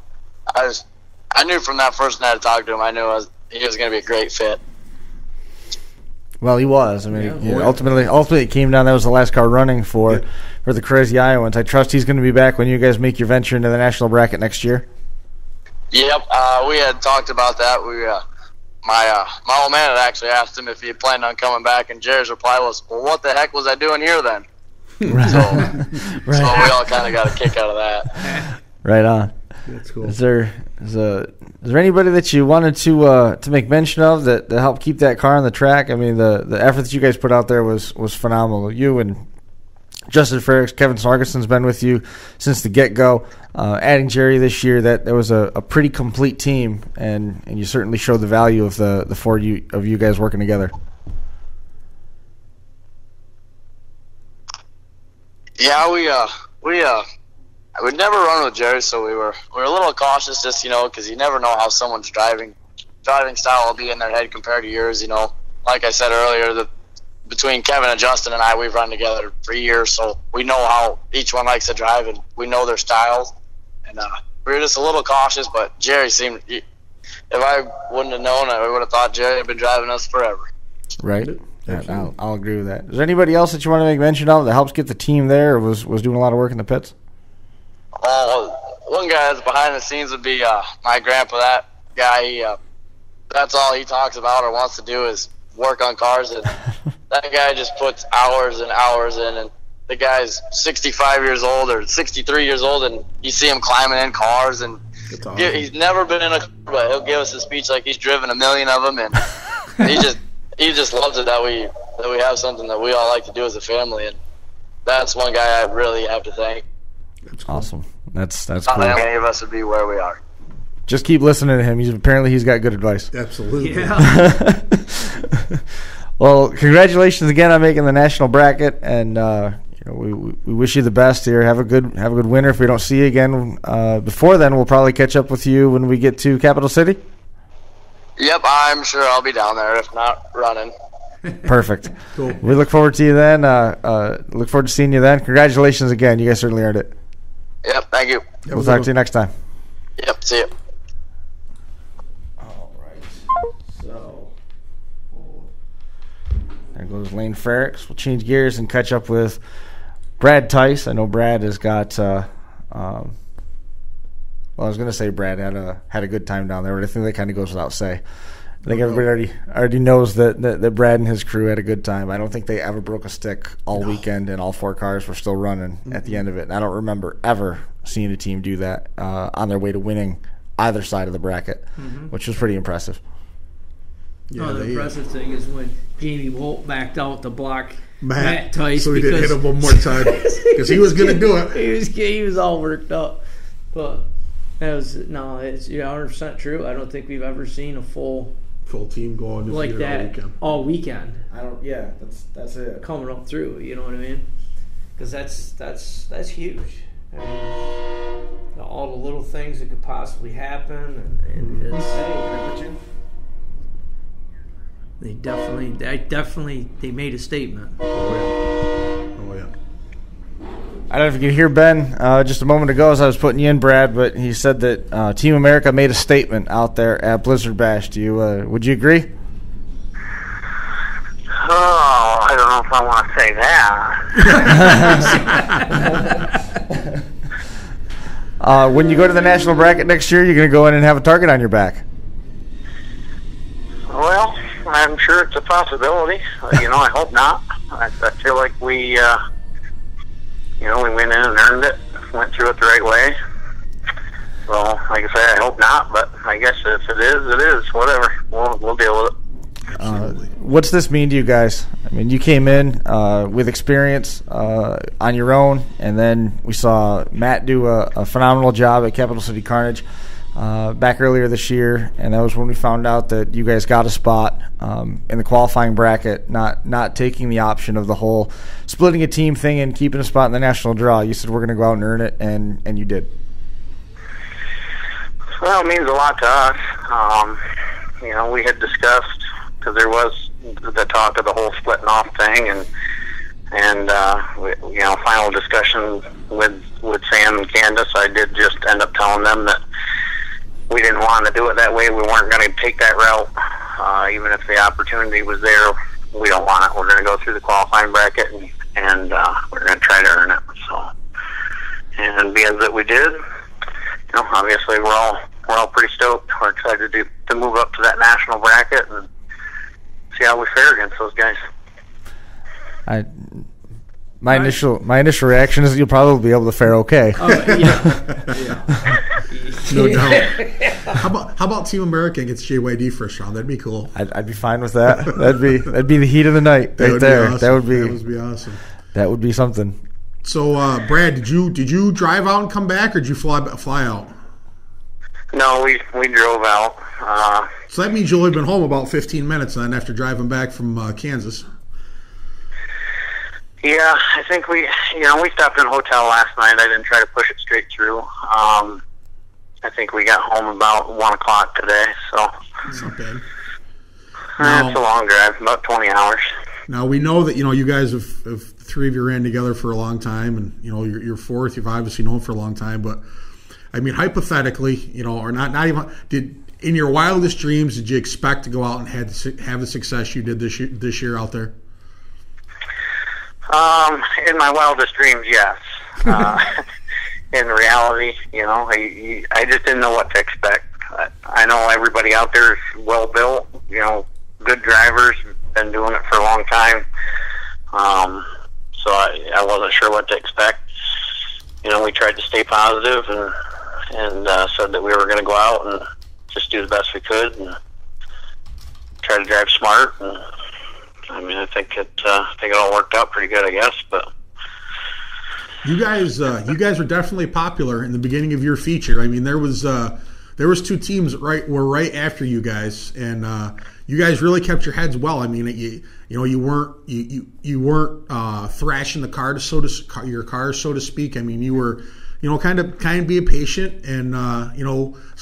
I knew from that first night I talked to him, I knew he was going to be a great fit. Well, he was. I mean, ultimately it came down. That was the last car running for the Crazy Iowans. I trust he's going to be back when you guys make your venture into the national bracket next year. Yep, we had talked about that. My old man had actually asked him if he had planned on coming back, and Jerry's reply was, "Well, what the heck was I doing here then?" Right. So we all kind of got a kick out of that. Right on. That's cool. Is there anybody that you wanted to make mention of that helped keep that car on the track? I mean, the effort that you guys put out there was phenomenal. You and Justin Frerichs, Kevin Sargison's been with you since the get-go. Adding Jerry this year, that was a pretty complete team, and you certainly showed the value of the four of you guys working together. Yeah, we'd never run with Jerry, so we were a little cautious, just because you never know how someone's driving style will be in their head compared to yours. Like I said earlier, between Kevin and Justin and I, we've run together for years, so we know how each one likes to drive, and we know their styles. And we were just a little cautious, but Jerry seemed. If I wouldn't have known, I would have thought Jerry had been driving us forever. Right. I'll agree with that. Is there anybody else that you want to make mention of that helps get the team there, or was doing a lot of work in the pits? One guy that's behind the scenes would be my grandpa. That guy, that's all he talks about or wants to do is work on cars, and that guy just puts hours and hours in. And the guy's 65 years old or 63 years old, and you see him climbing in cars, and awesome. He's never been in a car, but he'll give us a speech like he's driven a million of them, and he just loves it that that we have something that we all like to do as a family, and that's one guy I really have to thank. That's cool. Awesome. That's Not cool. that any of us would be where we are. Just keep listening to him. He's got good advice. Absolutely. Yeah. Well, congratulations again on making the national bracket, and we wish you the best here. Have a good winter. If we don't see you again before then, we'll probably catch up with you when we get to Capital City. Yep, I'm sure I'll be down there, if not running. Perfect. Cool. We look forward to you then. Look forward to seeing you then. Congratulations again. You guys certainly earned it. Yep, thank you. We'll talk to you next time. Yep, see you. All right. So there goes Laine Frerichs. We'll change gears and catch up with Brad Tice. I know Brad has got. Well, I was going to say Brad had a good time down there, but I think that kind of goes without say. I think everybody already knows that Brad and his crew had a good time. I don't think they ever broke a stick all weekend, and all 4 cars were still running at the end of it. And I don't remember ever seeing a team do that on their way to winning either side of the bracket, which was pretty impressive. Yeah, the impressive thing is when Jamie Wolt backed out to block Matt Tice. So he didn't hit him one more time because he was going to do it. He was all worked up. But it's 100% true. I don't think we've ever seen a full team going like that all weekend. I don't. Yeah, that's it. Coming up through, you know what I mean? Because that's huge. I mean, all the little things that could possibly happen, and it's. They made a statement. Oh yeah. I don't know if you could hear Ben just a moment ago as I was putting you in, Brad, but he said that Team America made a statement out there at Blizzard Bash. Would you agree? Oh, I don't know if I want to say that. When you go to the national bracket next year, you're going to go in and have a target on your back. Well, I'm sure it's a possibility. I hope not. I feel like we went in and earned it, went through it the right way. So, like I say, I hope not, but I guess if it is, whatever. We'll deal with it. What's this mean to you guys? I mean, you came in with experience on your own, and then we saw Matt do a phenomenal job at Capital City Carnage back earlier this year, and that was when we found out that you guys got a spot in the qualifying bracket, not taking the option of the whole splitting a team thing and keeping a spot in the national draw. You said we're going to go out and earn it, and you did. Well, it means a lot to us. We had discussed, because there was the talk of the whole splitting off thing, and final discussion with Sam and Candace. I did just end up telling them that we didn't want to do it that way. We weren't going to take that route, even if the opportunity was there. We don't want it. We're going to go through the qualifying bracket, and we're going to try to earn it. So, and being that we did, obviously we're all pretty stoked. We're excited to move up to that national bracket and see how we fare against those guys. My initial reaction is you'll probably be able to fare okay. Yeah. No doubt. How about Team America against JYD first round? That'd be cool. I'd be fine with that. That'd be the heat of the night right there. Awesome. That would be awesome. That would be something. So, Brad, did you drive out and come back, or did you fly out? No, we drove out. So that means you've only been home about 15 minutes then after driving back from Kansas. Yeah, I think we stopped in a hotel last night. I didn't try to push it straight through. I think we got home about 1 o'clock today. So that's not bad. It's a long drive, about 20 hours. Now we know that you guys have three of you ran together for a long time, and you're fourth. You've obviously known for a long time, but I mean, hypothetically, or not even in your wildest dreams, did you expect to go out and have the success you did this year out there? In my wildest dreams, yes. In reality, I just didn't know what to expect. I know everybody out there is well built, good drivers, been doing it for a long time. So I wasn't sure what to expect. We tried to stay positive and said that we were going to go out and just do the best we could and try to drive smart and I mean, I think it all worked out pretty good, I guess. But you guys were definitely popular in the beginning of your feature. I mean, there was 2 teams were right after you guys, and you guys really kept your heads well. I mean, you weren't thrashing the car your cars, so to speak. I mean, you were kind of be patient, and a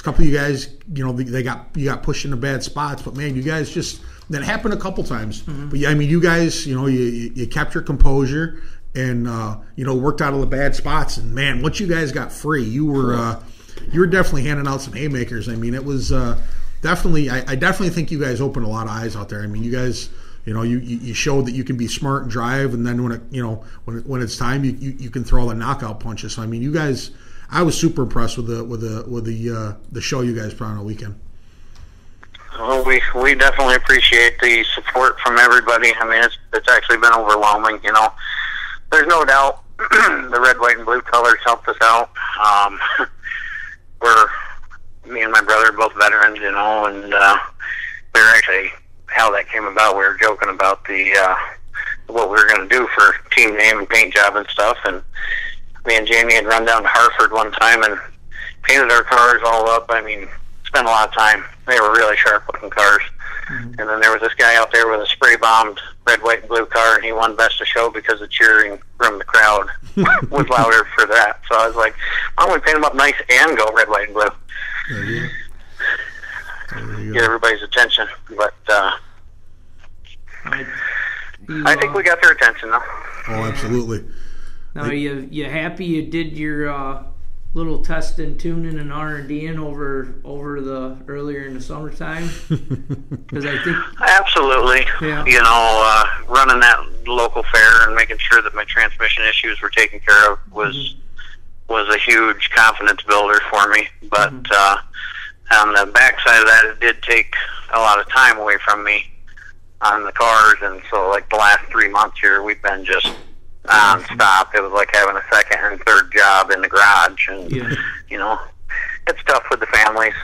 couple of you guys, you got pushed into bad spots, but man, you guys just. That happened a couple times, but I mean, you guys, you kept your composure and worked out of the bad spots. And man, once you guys got free, you were definitely handing out some haymakers. I mean, it was definitely. I definitely think you guys opened a lot of eyes out there. I mean, you guys, you showed that you can be smart and drive, and then when it's time, you can throw the knockout punches. So I mean, you guys, I was super impressed with the show you guys put on the weekend. Well, we definitely appreciate the support from everybody. I mean, it's actually been overwhelming. There's no doubt the red, white, and blue colors helped us out. Me and my brother are both veterans, and we were actually, how that came about, we were joking about what we were going to do for team name and paint job and stuff. And me and Jamie had run down to Hartford one time and painted our cars all up. I mean, spent a lot of time. They were really sharp-looking cars. And then there was this guy out there with a spray-bombed red, white, and blue car, and he won Best of Show because the cheering from the crowd was louder for that. So I was like, why don't we paint them up nice and go red, white, and blue? There you go. Get everybody's attention. But I think we got their attention, though. Oh, absolutely. Now, you happy you did your little testing, tuning, and R&D'ing over the earlier in the summertime? Because I think absolutely, running that local fair and making sure that my transmission issues were taken care of was a huge confidence builder for me. But on the backside of that, it did take a lot of time away from me on the cars, and so like the last 3 months here, we've been just non-stop. It was like having a second and third job in the garage, and it's tough with the families.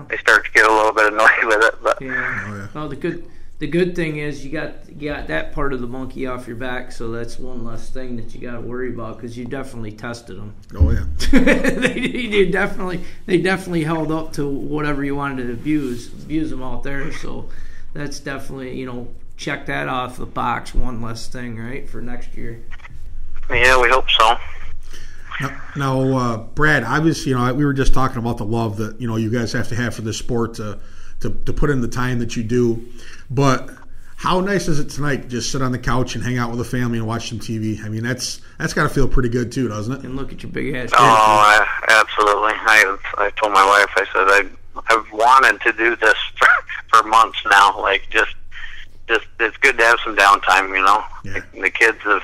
They start to get a little bit annoyed with it, but well, the good thing is you got that part of the monkey off your back, so that's one less thing that you got to worry about, because you definitely tested them. Oh yeah, they definitely held up to whatever you wanted to abuse them out there. So that's definitely check that off the box, one less thing, right, for next year. Yeah, we hope so. Now, Brad, obviously, we were just talking about the love that you guys have to have for this sport to put in the time that you do. But how nice is it tonight to just sit on the couch and hang out with the family and watch some TV? I mean, that's got to feel pretty good too, doesn't it? And look at your big ass. Oh, absolutely. I told my wife, I said I've wanted to do this for months now. Like just it's good to have some downtime. Yeah. The kids have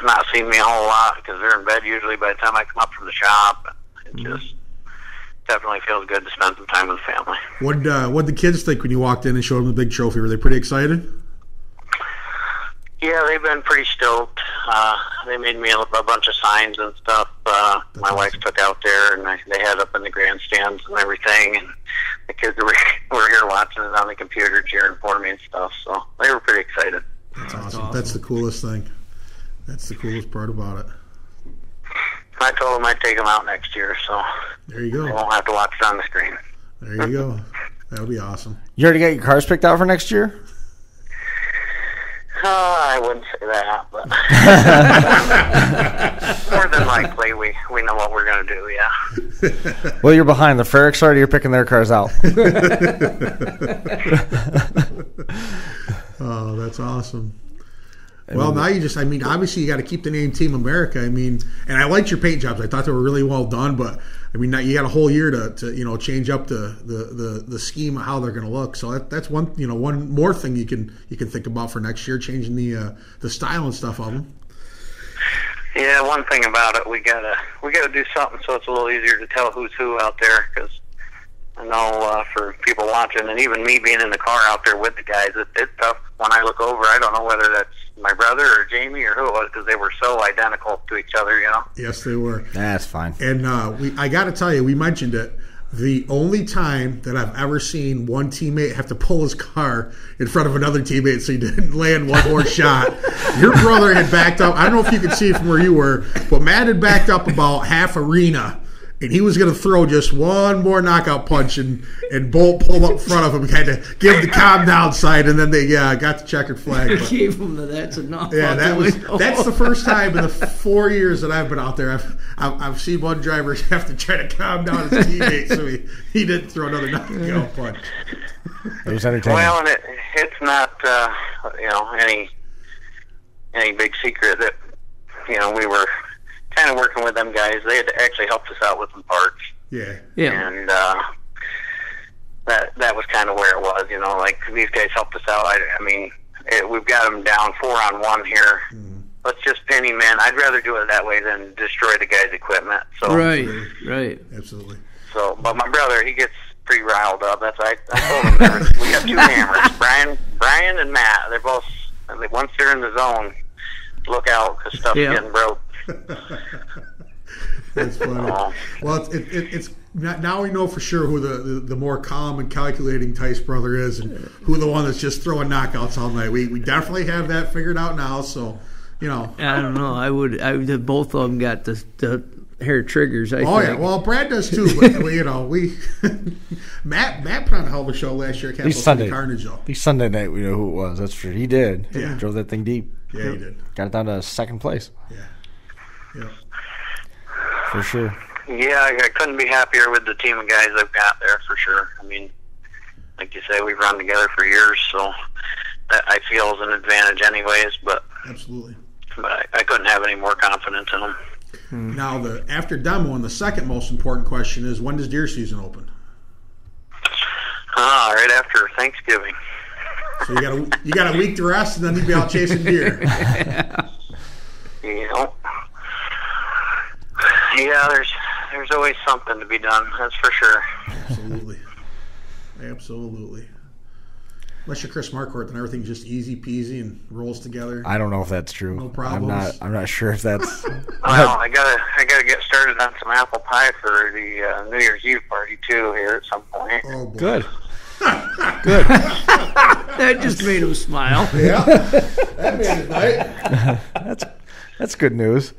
not seen me a whole lot because they're in bed usually by the time I come up from the shop. It just definitely feels good to spend some time with the family. What did the kids think when you walked in and showed them the big trophy? Were they pretty excited? Yeah, they've been pretty stoked. They made me a bunch of signs and stuff. My wife took out there, and they had up in the grandstands and everything. And the kids were here watching it on the computer, cheering for me and stuff. So they were pretty excited. That's awesome. That's the coolest thing. That's the coolest part about it. I told them I'd take them out next year, so there you go. They won't have to watch it on the screen. There you go. That'll be awesome. You already got your cars picked out for next year? I wouldn't say that, but more than likely, we know what we're going to do, yeah. Well, you're behind. The Frerichs already are picking their cars out. Oh, that's awesome. Well, now obviously you got to keep the name Team America. I mean, and I liked your paint jobs. I thought they were really well done, but I mean, now you got a whole year to change up the scheme of how they're going to look. So that's one more thing you can think about for next year, changing the style and stuff of them. Yeah, one thing about it, we gotta do something so it's a little easier to tell who's who out there, because I know for people watching, and even me being in the car out there with the guys, it's tough. When I look over, I don't know whether that's my brother or Jamie or who it was, because they were so identical to each other, Yes, they were. That's fine. And I got to tell you, we mentioned it. The only time that I've ever seen one teammate have to pull his car in front of another teammate so he didn't land one more shot. Your brother had backed up. I don't know if you could see it from where you were, but Matt had backed up about half arena, and he was going to throw just one more knockout punch, and Bolt pulled up in front of him, kind of give the calm down side, and then they got the checkered flag. But, gave him the that's enough. Yeah, that's the first time in the 4 years that I've been out there I've seen one driver have to try to calm down his teammate so he didn't throw another knockout punch. It was entertaining. Well, and it's not any big secret that we were kind of working with them guys. They had actually helped us out with some parts. Yeah. And that was kind of where it was. Like these guys helped us out. We've got them down 4-on-1 here. Mm-hmm. Let's just pin him in. I'd rather do it that way than destroy the guy's equipment. So Right. Absolutely. So, but my brother, he gets pretty riled up. That's I told him we got 2 hammers, Brian and Matt. They're both. Once they're in the zone, look out because stuff's getting broke. That's funny. Well, it's now we know for sure who the more calm and calculating Tice brother is, and who the one that's just throwing knockouts all night. We definitely have that figured out now. So, I don't know. I would both of them got the hair triggers. I think. Yeah. Well, Brad does too. But we Matt put on a hell of a show last year at Capital City Carnage. The Sunday night, we know who it was. That's true. He did. Yeah. He drove that thing deep. Yeah, he did. Got it down to second place. Yeah. For sure. Yeah, I couldn't be happier with the team of guys I've got there, for sure. I mean, like you say, we've run together for years, so that I feel is an advantage anyways, but absolutely. But I couldn't have any more confidence in them. Now, after demo, and the second most important question is, when does deer season open? Right after Thanksgiving. So you got a week to rest, and then you'll be out chasing deer. Yeah, there's always something to be done. That's for sure. Absolutely. Unless you're Chris Marquardt, then everything's just easy peasy and rolls together. I don't know if that's true. No problems. I'm not sure if that's. Well, I gotta get started on some apple pie for the New Year's Eve party too here at some point. Oh boy. Good. That just made him smile. Yeah, that made his night. That's good news.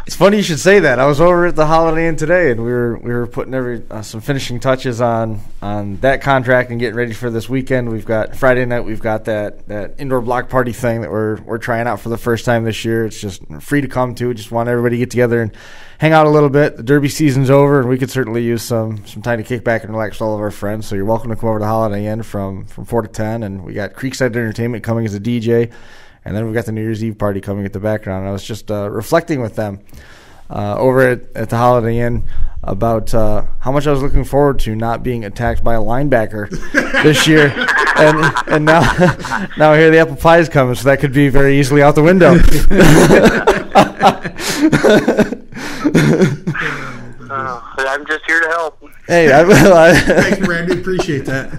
It's funny you should say that. I was over at the Holiday Inn today, and we were putting some finishing touches on that contract and getting ready for this weekend. We've got Friday night. We've got that indoor block party thing that we're trying out for the first time this year. It's just free to come to. Just want everybody to get together and hang out a little bit. The Derby season's over, and we could certainly use some time to kick back and relax with all of our friends. So you're welcome to come over to the Holiday Inn from 4 to 10, and we got Creekside Entertainment coming as a DJ. And then we've got the New Year's Eve party coming at the background. And I was just reflecting with them over at the Holiday Inn about how much I was looking forward to not being attacked by a linebacker this year. And now I hear the apple pie is coming, so that could be very easily out the window. I'm just here to help. Hey, thanks, Randy. Appreciate that.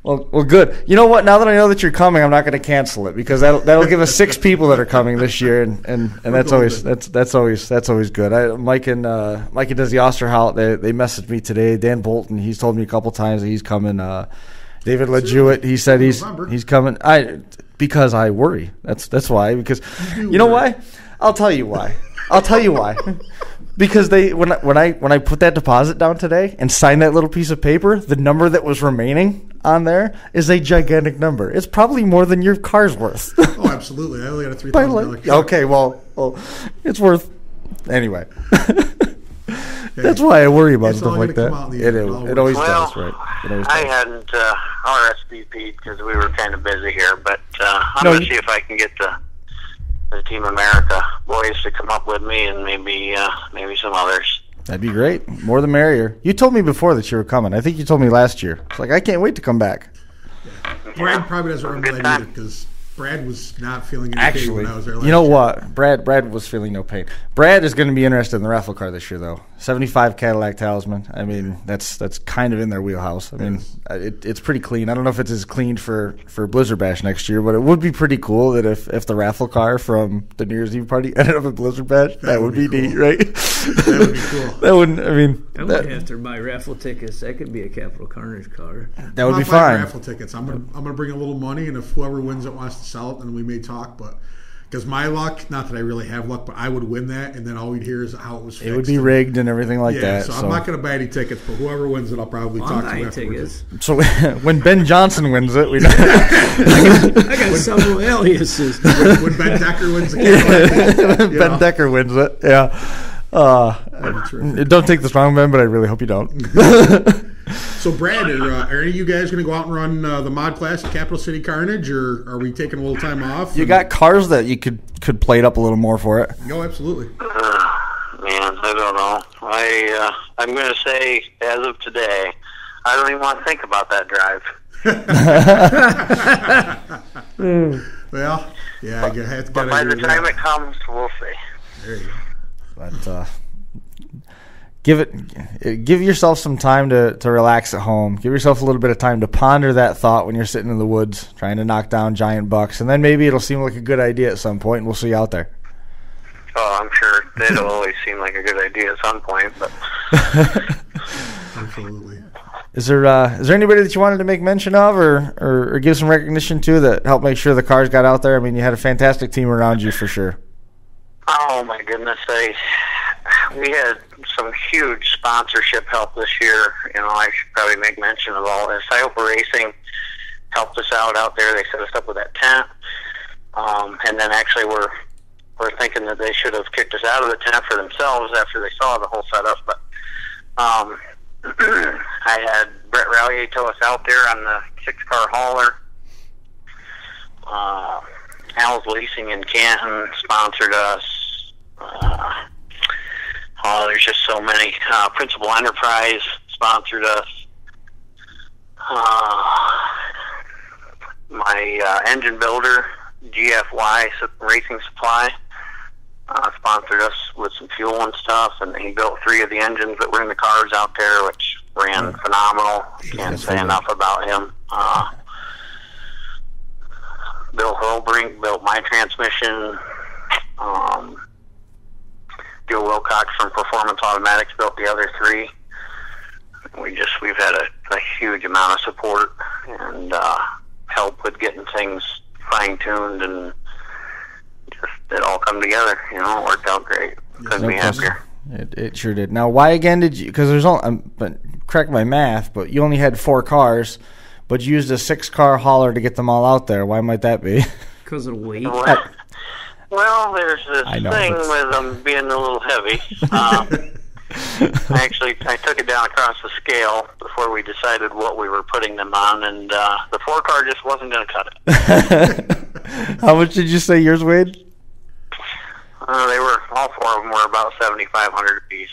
Well, good. You know what? Now that I know that you're coming, I'm not going to cancel it because that'll give us 6 people that are coming this year, and that's always good. Mikey does the Osterhout. They messaged me today. Dan Bolton, he's told me a couple times that he's coming. David LeJewitt, he said he's coming. Because I worry. That's why. Because you know why? I'll tell you why. Because when I put that deposit down today and signed that little piece of paper, the number that was remaining on there is a gigantic number. It's probably more than your car's worth. Oh, absolutely. I only got a $3,000 car. Okay, well, it's worth anyway. That's why I worry about stuff like that. It always does, right? I hadn't RSVP'd because we were kind of busy here, but I'm going to see if I can get the Team America boys to come up with me and maybe some others. That'd be great. More the merrier. You told me before that you were coming. I think you told me last year. It's like, I can't wait to come back. Brad probably doesn't remember that either because Brad was not feeling any pain Actually, when I was there last you know year. what? Brad was feeling no pain. Brad is going to be interested in the raffle car this year, though. 75 Cadillac Talisman. I mean, that's kind of in their wheelhouse. I mean, it's pretty clean. I don't know if it's as clean for Blizzard Bash next year, but it would be pretty cool that if the raffle car from the New Year's Eve party ended up at Blizzard Bash, that would be neat, right? That would be cool. That wouldn't. I mean, I would have to buy raffle tickets. That could be a Capital Carnage car. That would I'm be not buying fine. Raffle tickets. I'm gonna bring a little money, and if whoever wins it wants to sell it, then we may talk. But because my luck, not that I really have luck, but I would win that, and then all we'd hear is how it was fixed. It would be rigged and everything like that. So I'm not going to buy any tickets, but whoever wins it, I'll probably talk to them afterwards. tickets. So when Ben Johnson wins it, we I got several aliases. When Ben Decker wins the when Ben Decker wins it, yeah. Don't take this wrong, Ben, but I really hope you don't. So, Brad, are any of you guys going to go out and run the mod class at Capital City Carnage, or are we taking a little time off? You got cars that you could plate up a little more for it. No, absolutely. Man, I don't know. I'm going to say, as of today, I don't even want to think about that drive. Well, yeah, I have to. But by the time it comes, we'll see. There you go. But give yourself some time to relax at home. Give yourself a little bit of time to ponder that thought when you're sitting in the woods trying to knock down giant bucks, and then maybe it'll seem like a good idea at some point, and we'll see you out there. Oh, I'm sure it'll always seem like a good idea at some point, but Absolutely. Is there anybody that you wanted to make mention of or give some recognition to that helped make sure the cars got out there? I mean, you had a fantastic team around you for sure. oh my goodness, we had some huge sponsorship help this year. You know, I should probably make mention of all this. Heuer Racing helped us out there. They set us up with that tent, and then actually we're thinking that they should have kicked us out of the tent for themselves after they saw the whole setup. But I had Brett Rallier tow us out there on the 6-car hauler. Al's Leasing in Canton sponsored us. There's just so many. Principal Enterprise sponsored us. My engine builder, GFY Racing Supply, sponsored us with some fuel and stuff, and he built 3 of the engines that were in the cars out there, which ran phenomenal. Can't say enough about him. Bill Hurlbrink built my transmission. Joe Wilcox from Performance Automatics built the other 3. We've had a huge amount of support and help with getting things fine-tuned, and just it all come together. You know, it worked out great. Couldn't be happier. It sure did. Now, why again did you? Because there's only, but correct my math, but you only had 4 cars, but you used a 6-car hauler to get them all out there. Why might that be? Because of weight. Well, there's this thing with them being a little heavy. I took it down across the scale before we decided what we were putting them on, and the 4-car just wasn't going to cut it. How much did you say yours weighed? All 4 of them were about 7,500 apiece.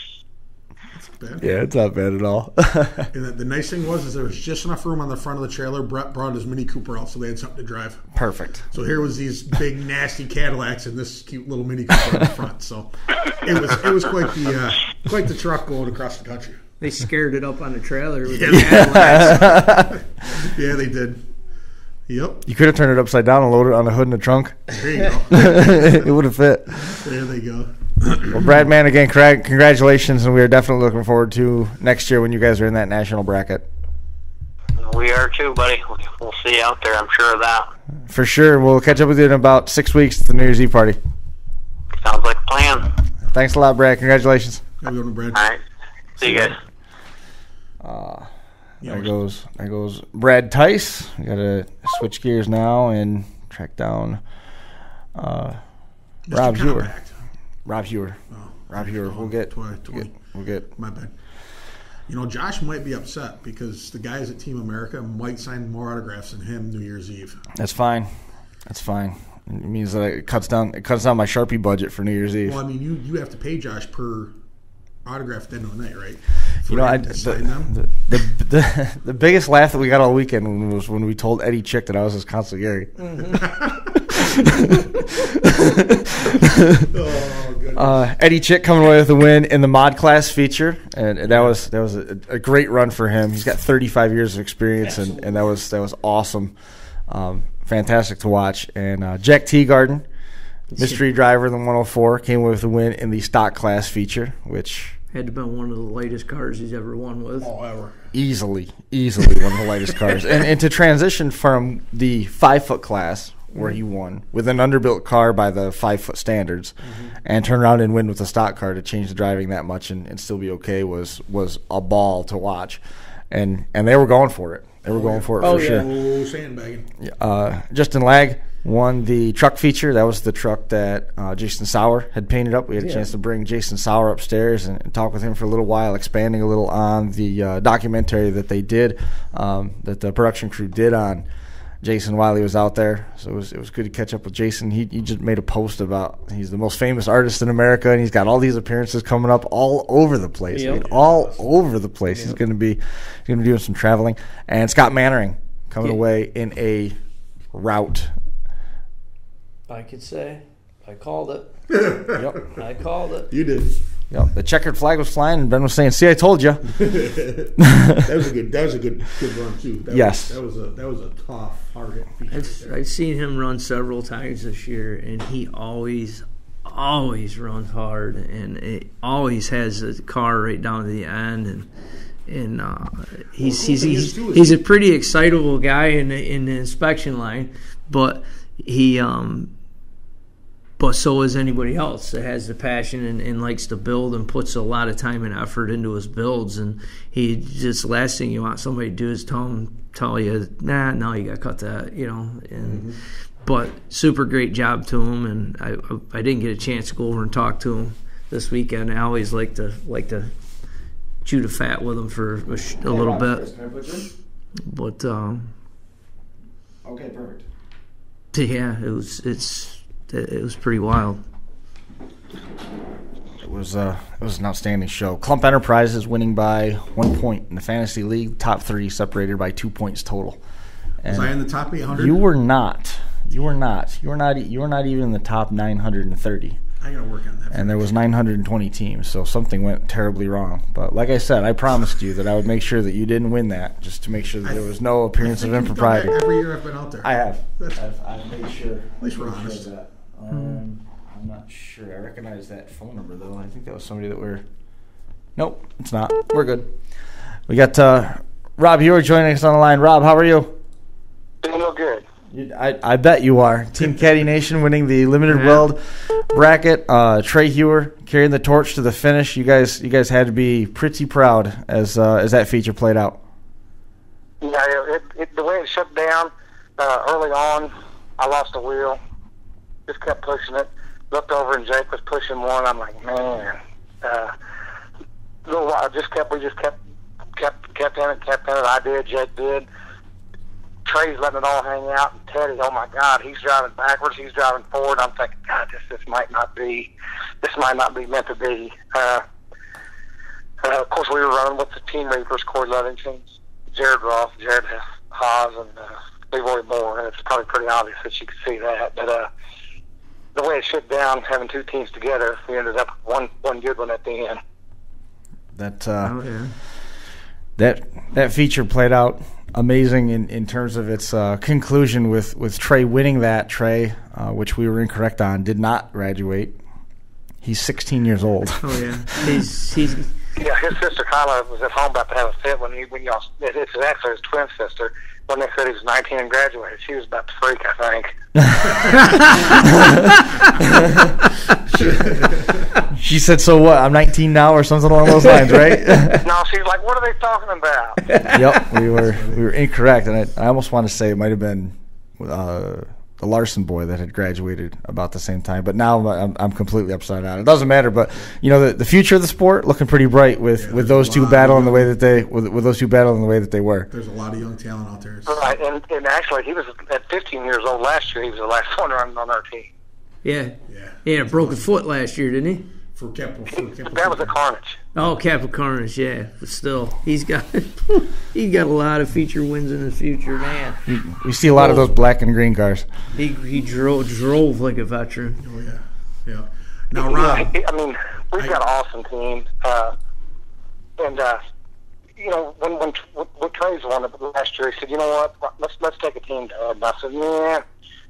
Bad. Yeah, it's not bad at all. And the nice thing was there was just enough room on the front of the trailer. Brett brought his Mini Cooper out, so they had something to drive. Perfect. So here was these big, nasty Cadillacs and this cute little Mini Cooper in the front. So it was quite the truck going across the country. They scared it up on the trailer with the Cadillacs. Yeah, they did. Yep. You could have turned it upside down and loaded it on the hood and the trunk. There you go. It would have fit. There they go. Well, Brad, man, again, congratulations, and we are definitely looking forward to next year when you guys are in that national bracket. We are too, buddy. We'll see you out there, I'm sure of that. For sure. We'll catch up with you in about 6 weeks at the New Year's Eve party. Sounds like a plan. Thanks a lot, Brad. Congratulations. Have a good one, Brad. All right. See you guys. There goes Brad Tice. We got to switch gears now and track down Rob Heuer. Rob Heuer. Oh, Rob Heuer. We'll get. My bad. You know, Josh might be upset because the guys at Team America might sign more autographs than him New Year's Eve. That's fine. It means that it cuts down my Sharpie budget for New Year's Eve. Well, I mean, you have to pay Josh per autograph at the end of the night, right? You know, the biggest laugh that we got all weekend was when we told Eddie Chick that I was his consigliere. Eddie Chick coming away with a win in the mod class feature, and that was a great run for him. He's got 35 years of experience, and that was awesome, fantastic to watch. And Jack Teagarden, mystery driver in the 104, came away with a win in the stock class feature, which had to be one of the lightest cars he's ever won with. Oh, ever. Easily one of the lightest cars. And to transition from the 5-foot class, where he won, with an underbuilt car by the 5-foot standards, and turn around and win with a stock car to change the driving that much and still be okay was a ball to watch. And they were going for it. They were going for it for sure. Oh, sandbagging. Justin Lag won the truck feature. That was the truck that Jason Sauer had painted up. We had a chance to bring Jason Sauer upstairs and talk with him for a little while, expanding a little on the documentary that they did, that the production crew did on Jason while he was out there. So it was good to catch up with Jason. He just made a post about he's the most famous artist in America, and he's got all these appearances coming up all over the place. Yep. I mean, all over the place. Yep. He's going to be doing some traveling. And Scott Mannering coming away in a rout. I could say I called it. Yep. I called it. You did. Yep. The checkered flag was flying, and Ben was saying, "See, I told you." That was a good run too. That was a tough, hard hit feature. I've seen him run several times this year, and he always runs hard, and it always has a car right down to the end, and he's a pretty excitable guy in the inspection line, but he but so is anybody else that has the passion and likes to build and puts a lot of time and effort into his builds. And he just, last thing you want somebody to do is tell you, nah, no, you got to cut that, you know. And but super great job to him. And I didn't get a chance to go over and talk to him this weekend. I always like to chew the fat with him for a little bit. But okay, perfect. Yeah, it was pretty wild. It was an outstanding show. Clump Enterprises winning by 1 point in the fantasy league. Top 3 separated by 2 points total. And was I in the top 800? You were not. You were not even in the top 930. I gotta work on that. And there was 920 teams, so something went terribly wrong. But like I said, I promised you that I would make sure that you didn't win that, just to make sure that there was no appearance of impropriety. Every year I've been out there. I have. I've made sure. At least we're honest. That. I'm not sure. I recognize that phone number, though. I think that was somebody that we're... Nope, it's not. We're good. We got Rob Heuer joining us on the line. Rob, how are you? Doing real good. I bet you are. Team Caddy Nation winning the Limited Weld Bracket. Trey Heuer carrying the torch to the finish. You guys had to be pretty proud as that feature played out. Yeah, the way it shut down early on, I lost the wheel. Just kept pushing it. Looked over and Jake was pushing one. I'm like, man. Little while, we just kept in it. I did. Jake did. Trey's letting it all hang out, and Teddy, oh my God, he's driving backwards, he's driving forward. I'm thinking, God, this might not be meant to be. Of course, we were running with the Team Reapers, Corey Ludington, Jared Roth, Jared Haas, and Leroy Moore, and it's probably pretty obvious that you could see that. But the way it shut down, having 2 teams together, we ended up with one good one at the end. That feature played out amazing in terms of its conclusion with Trey winning that. Trey, which we were incorrect on, did not graduate. He's 16 years old. Oh yeah, he's yeah. His sister Kyla was at home about to have a fit when y'all. It's actually his twin sister. When they said he was 19 and graduated, she was about to freak, I think. She said, "So what? I'm 19 now," or something along those lines, right? No, she's like, "What are they talking about?" Yep, we were incorrect, and I almost want to say it might have been the Larson boy that had graduated about the same time. But now I'm completely upside down. It doesn't matter, but you know the future of the sport looking pretty bright with those two battling the way that they with those two battling the way that they were. There's a lot of young talent out there. Right, and actually he was at 15 years old last year. He was the last one running on our team. Yeah. He had a broken foot last year, didn't he? for Capital. That was a carnage. Oh, Capital Carnage, yeah. But still, he's got a lot of feature wins in the future, man. We see a lot of those black and green cars. He drove like a veteran. Oh yeah. Now, Rob, I mean, we've got an awesome team, and you know, when Trey's won it last year, he said, you know what, let's take a team to Ed. And I said, yeah,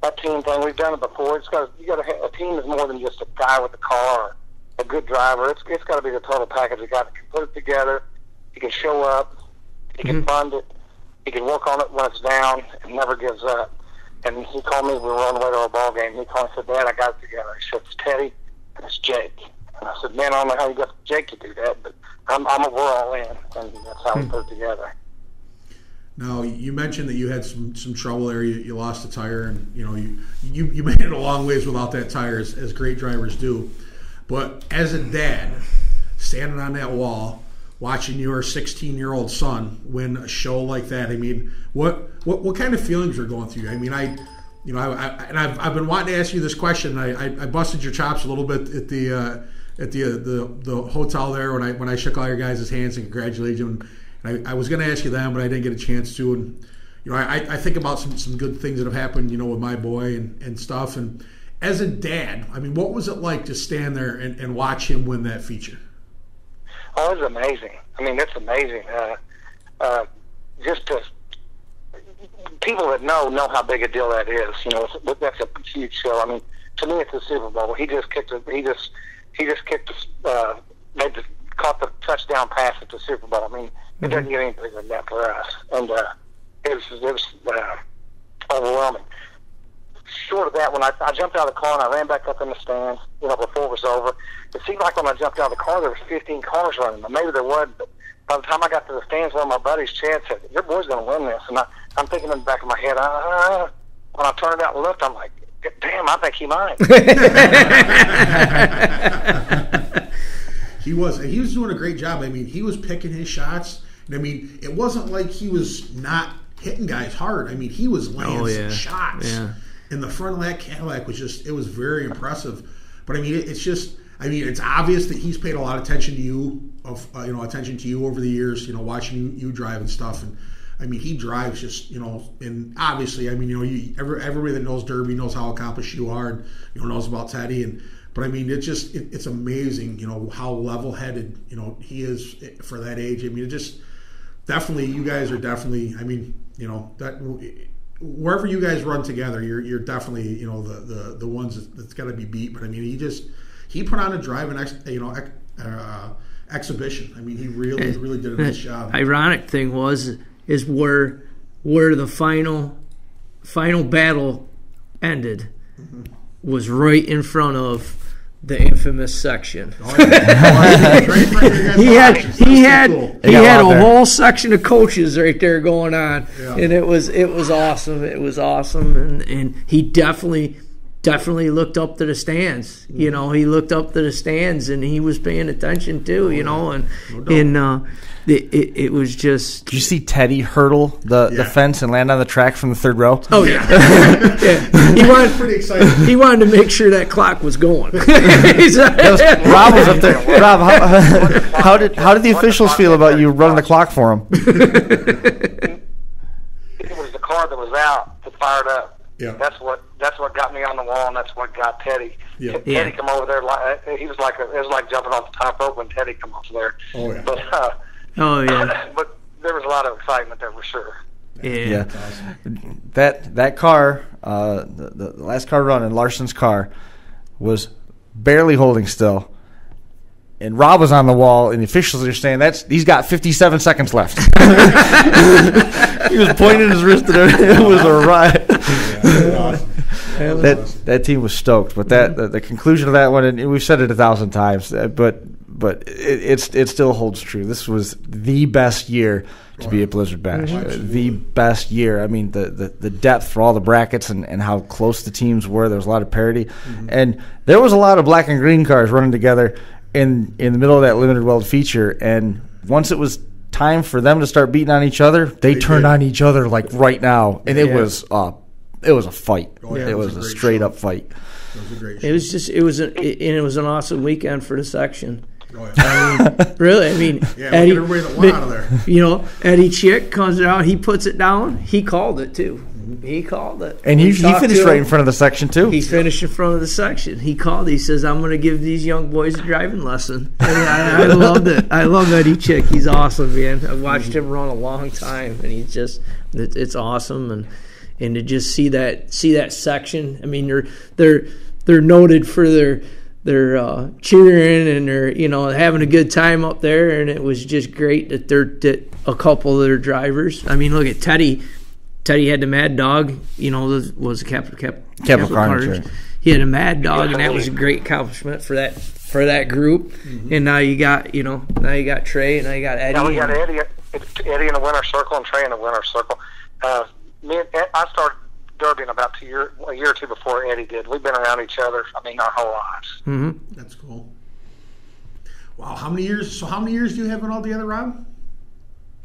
that team thing, we've done it before. You got to have a team is more than just a guy with a car or a good driver. It's got to be the total package. A guy that can put it together, he can show up, he can fund it, he can work on it when it's down, and never gives up. And he called me, we were on the way to a ball game. He called and said, Dad, I got it together. He said, it's Teddy and it's Gegg. And I said, man, I don't know how you got Gegg to do that, but we're all in, and that's how we put it together. Now, you mentioned that you had some trouble there. You lost a tire, and you know you made it a long ways without that tire, as great drivers do. But as a dad, standing on that wall, watching your 16-year-old son win a show like that, I mean, what kind of feelings are going through you? I mean, I've been wanting to ask you this question. I busted your chops a little bit at the hotel there when I shook all your guys' hands and congratulated you. And I was going to ask you that, but I didn't get a chance to. And you know, I think about some good things that have happened, you know, with my boy and stuff. And as a dad, I mean, what was it like to stand there and watch him win that feature? Oh, it was amazing. I mean, it's amazing. Just to people that know how big a deal that is. You know, that's a huge show. I mean, to me, it's the Super Bowl. He just kicked it. He just caught the touchdown pass at the Super Bowl. I mean, it doesn't get any bigger than that for us. And it was overwhelming. Short of that, when I jumped out of the car and I ran back up in the stands, you know, before it was over, it seemed like when I jumped out of the car there was 15 cars running. Maybe there wasn't, but by the time I got to the stands, one of my buddies, Chad, said, your boy's going to win this. And I'm thinking in the back of my head, when I turned out and looked, I'm like, damn, I think he might. He was doing a great job. I mean, he was picking his shots. And I mean, it wasn't like he was not hitting guys hard. I mean, he was laying some shots. Yeah. And the front of that Cadillac was very impressive. But I mean, it's obvious that he's paid a lot of attention to you, over the years, you know, watching you drive and stuff. And I mean, he drives just, you know, and obviously, I mean, you know, everybody that knows Derby knows how accomplished you are, and you know, knows about Teddy. But I mean, it's amazing, you know, how level-headed, you know, he is for that age. I mean, it just definitely, you guys are definitely, I mean, you know, that wherever you guys run together, you're definitely, you know, the ones that's got to be beat. But I mean, he put on a drive and exhibition. I mean, he really did a nice job. Ironic thing is where the final battle ended was right in front of the infamous section. He had a whole section of coaches right there going on, and it was awesome. It was awesome, and he definitely looked up to the stands. You know, he looked up to the stands, and he was paying attention too. You know, it was just. Did you see Teddy hurdle the fence and land on the track from the third row? Oh yeah, He wanted pretty excited. He wanted to make sure that clock was going. Rob was up there. Rob, how did the officials feel about you running the clock for him? It was the car that was out that fired up. Yeah, that's what got me on the wall, and that's what got Teddy. Yeah. Teddy come over there. It was like jumping off the top rope when Teddy come off there. Oh yeah. But there was a lot of excitement there for sure. Yeah. Awesome. That car, the last car running, Larson's car, was barely holding still. And Rob was on the wall, and the officials are saying he's got 57 seconds left. He was pointing his wrist at it. It was a riot. That team was stoked. But the conclusion of that one, and we've said it 1,000 times, but it still holds true. This was the best year to be at Blizzard Bash. The best year. I mean, the depth for all the brackets and how close the teams were. There was a lot of parity. And there was a lot of black and green cars running together in the middle of that limited weld feature. And once it was time for them to start beating on each other, they turned on each other like right now. And it was a fight. It was a straight up fight. Those are great. It was just it was an awesome weekend for the section. Oh, yeah. I mean, really, I mean, Yeah, Eddie, everybody that went out of there. you know, Eddie Chick comes out, he puts it down, he called it too. He called it. And he talked finished to right him. in front of the section, too. He finished in front of the section. He called. He says, "I'm going to give these young boys a driving lesson." And I loved it. I love Eddie Chick. He's awesome, man. I've watched him run a long time, and he's just it's awesome. And to just see that section. I mean, they're noted for their cheering and they're having a good time up there. And it was just great that a couple of their drivers. I mean, look at Teddy. Teddy had the Mad Dog, was Capital Carnage. Right. He had a Mad Dog, and that was a great accomplishment for that group. Mm-hmm. And now you got Trey, and now you got Eddie. Now we got Eddie in the winner's circle and Trey in the winner's circle. I started derbying about a year or two before Eddie did. We've been around each other, our whole lives. Mm-hmm. That's cool. Wow, how many years do you have it all together, Rob?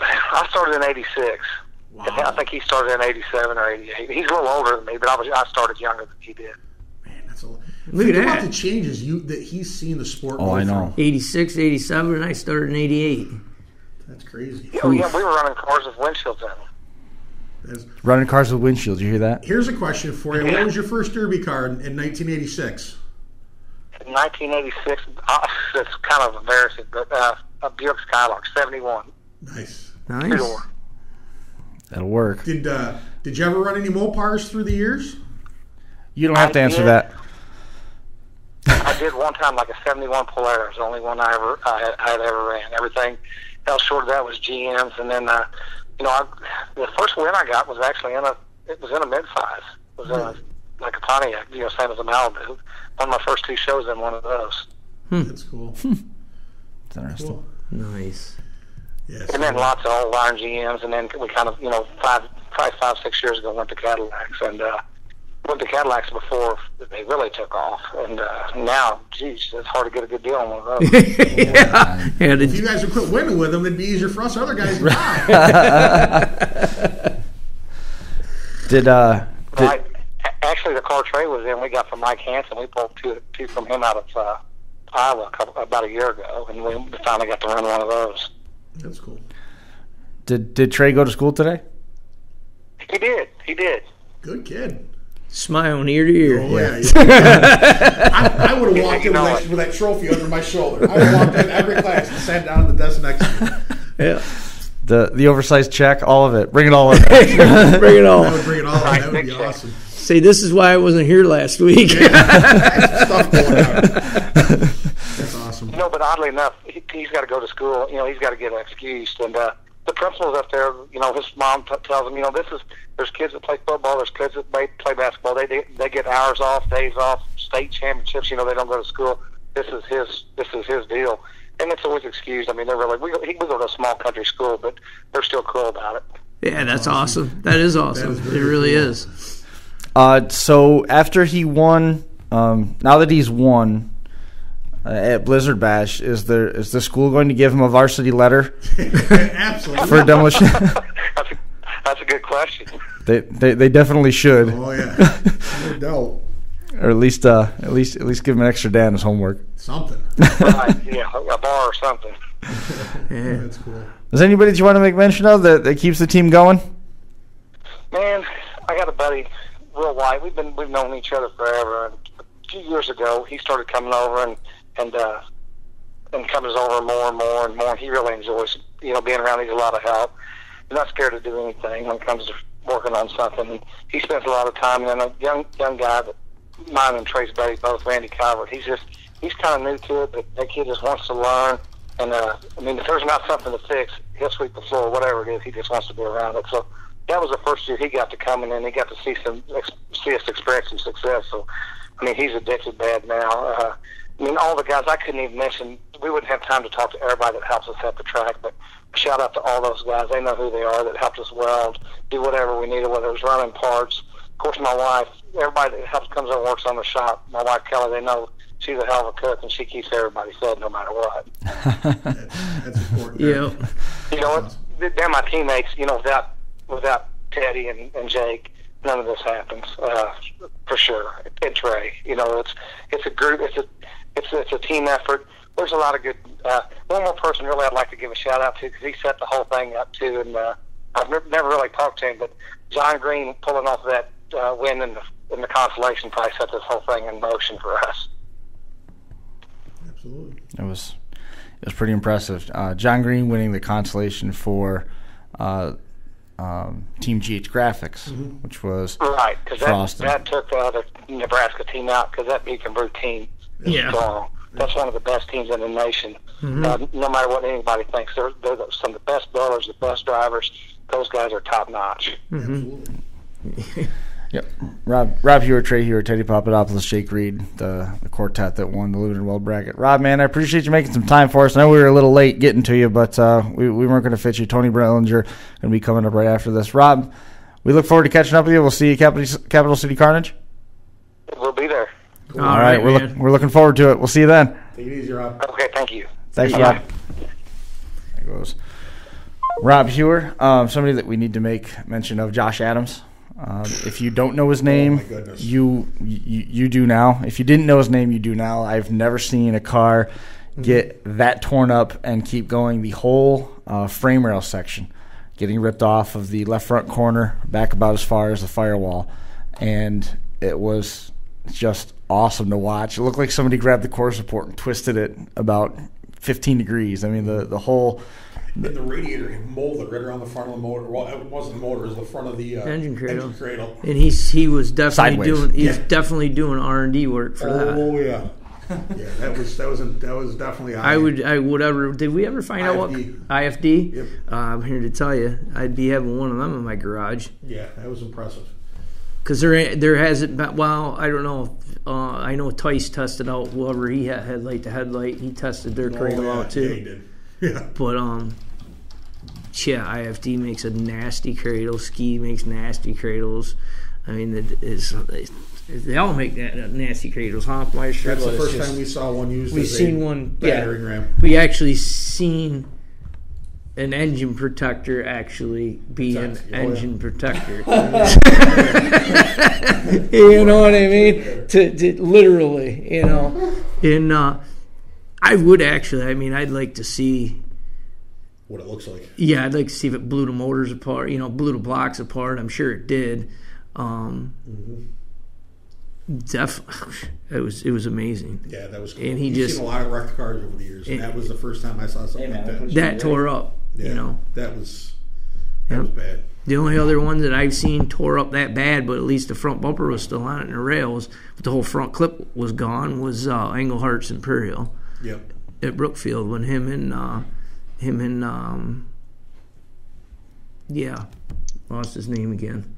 I started in '86. Wow. I think he started in '87 or '88. He's a little older than me, but I started younger than he did. Man, that's a lot. Look Think at about that. the changes that he's seen the sport. Oh, go I know. through. 86, 87, and I started in 88. That's crazy. Oh, yeah, we were running cars with windshields in them. Running cars with windshields. You hear that? Here's a question for you. What was your first Derby car in 1986? In 1986, it's kind of embarrassing, but a Buick Skylark, 71. Nice. Two-door. That'll work. Did you ever run any Mopars through the years? You don't have to answer did. that. I did one time, like a 71 Polaris, the only one I had ever ran. Everything else short of that was GMs, and then the first win I got was actually in a mid-size. It was like a Pontiac, same as a Malibu. One of my first two shows in one of those. That's cool. It's interesting. Cool. Nice. Yes. And then lots of old iron GMs, and then we kind of, 5-6 years ago went to Cadillacs, and went to Cadillacs before they really took off. And now, geez, it's hard to get a good deal on one of those. Yeah. If you guys would quit winning with them, it'd be easier for us other guys to buy. Actually, the car Trey was in, we got from Mike Hansen. We pulled two from him out of Iowa about a year ago, and we finally got to run one of those. That's cool. Did Trey go to school today? He did. Good kid. Smiling ear to ear. Oh, yeah. I would have walked in with that trophy under my shoulder. I would have walked in every class and sat down at the desk next to me. Yeah. The oversized check, all of it. Bring it all in. Bring it all. I would bring it all in. That would be awesome. Say, this is why I wasn't here last week. Yeah. Stuff going on. That's awesome. But oddly enough, he's got to go to school. He's got to get excused. And the principal's up there, his mom tells him, there's kids that play football, there's kids that play basketball. They get hours off, days off, state championships. They don't go to school. This is his deal. And it's always excused. They're really we go to a small country school, but they're still cool about it. Yeah, that's awesome. That is awesome. It really cool. is. So after he won, now that he's won at Blizzard Bash, is the school going to give him a varsity letter? Absolutely. For demolition? That's a good question. They definitely should. Oh yeah, no doubt. Or at least give him an extra day on his homework. Something. Right? Yeah, a bar or something. Yeah. That's cool. Is there anybody that you want to make mention of that keeps the team going? Man, I got a buddy, Will White. We've known each other forever. And a few years ago, he started coming over and comes over more and more and more. And he really enjoys, being around. He's a lot of help. He's not scared to do anything when it comes to working on something. And he spends a lot of time. And then a young guy that mine and Trey's buddy, both Randy Calvert. He's kind of new to it, but that kid just wants to learn. And if there's not something to fix, he'll sweep the floor, whatever it is. He just wants to be around it. So that was the first year he got to come in, and he got to see us experience some success. So, he's addicted bad now. All the guys, I couldn't even mention, we wouldn't have time to talk to everybody that helps us at the track, but shout out to all those guys. They know who they are, that helped us weld, do whatever we needed, whether it was running parts. Of course, my wife, everybody that comes and works on the shop, my wife Kelly, they know she's a hell of a cook, and she keeps everybody fed no matter what. That's important. Yeah. They're my teammates, without Teddy and Jake. none of this happens, for sure. It's Ray. It's a group. It's a team effort. There's a lot of good. One more person really I'd like to give a shout out to, because he set the whole thing up too. And I've never really talked to him, but John Green pulling off that win in the consolation probably set this whole thing in motion for us. Absolutely. It was pretty impressive. John Green winning the consolation for Team GH Graphics, which was right, because that took the Nebraska team out, because that beat them routine. Yeah. So that's one of the best teams in the nation. No matter what anybody thinks, they're some of the best builders, the best drivers. Those guys are top notch. Absolutely. Yep. Rob Heuer, Trey Heuer, Teddy Papadopoulos, Jake Reed, the quartet that won the Limited Weld Bracket. Rob, man, I appreciate you making some time for us. I know we were a little late getting to you, but we weren't going to fit you. Tony Brellinger going to be coming up right after this. Rob, we look forward to catching up with you. We'll see you at Capital City Carnage. We'll be there. Cool. All right, we're looking forward to it. We'll see you then. Take it easy, Rob. Okay, thank you. Thanks, Rob. There goes Rob Heuer, somebody that we need to make mention of, Josh Adams. If you don't know his name, you do now. If you didn't know his name, you do now. I've never seen a car get that torn up and keep going. The whole frame rail section getting ripped off of the left front corner back about as far as the firewall. And it was just awesome to watch. It looked like somebody grabbed the core support and twisted it about 15 degrees. I mean, the whole... And the radiator had molded right around the front of the motor. Well, it wasn't the motor; it was the front of the engine cradle. And he was definitely Sideways. definitely doing R&D work for that. Oh yeah, yeah. That was definitely. Did we ever find out what IFD? Yep. I'm here to tell you, I'd be having one of them in my garage. Yeah, that was impressive. Because there hasn't been. Well, I don't know. I know Tice tested out whoever he had headlight to headlight. He tested their cradle out too. Yeah, he did. Yeah. But IFD makes a nasty cradle. Ski makes nasty cradles. I mean, they all make nasty cradles. Hoffmeister. That's the first time we saw one used. We've seen one battering ram. We actually seen an engine protector actually be an engine protector. You know what I mean? To literally, you know, I would actually. I mean, I'd like to see what it looks like. Yeah, I'd like to see if it blew the motors apart. You know, blew the blocks apart. I'm sure it did. It was amazing. Yeah, that was cool. And You've seen a lot of wrecked cars over the years, and that was the first time I saw something like that. That tore up. Yeah, you know, that was bad. The only other one that I've seen tore up that bad, but at least the front bumper was still on it and the rails, but the whole front clip was gone, was Englehart's Imperial. Yep. At Brookfield, when him and lost his name again.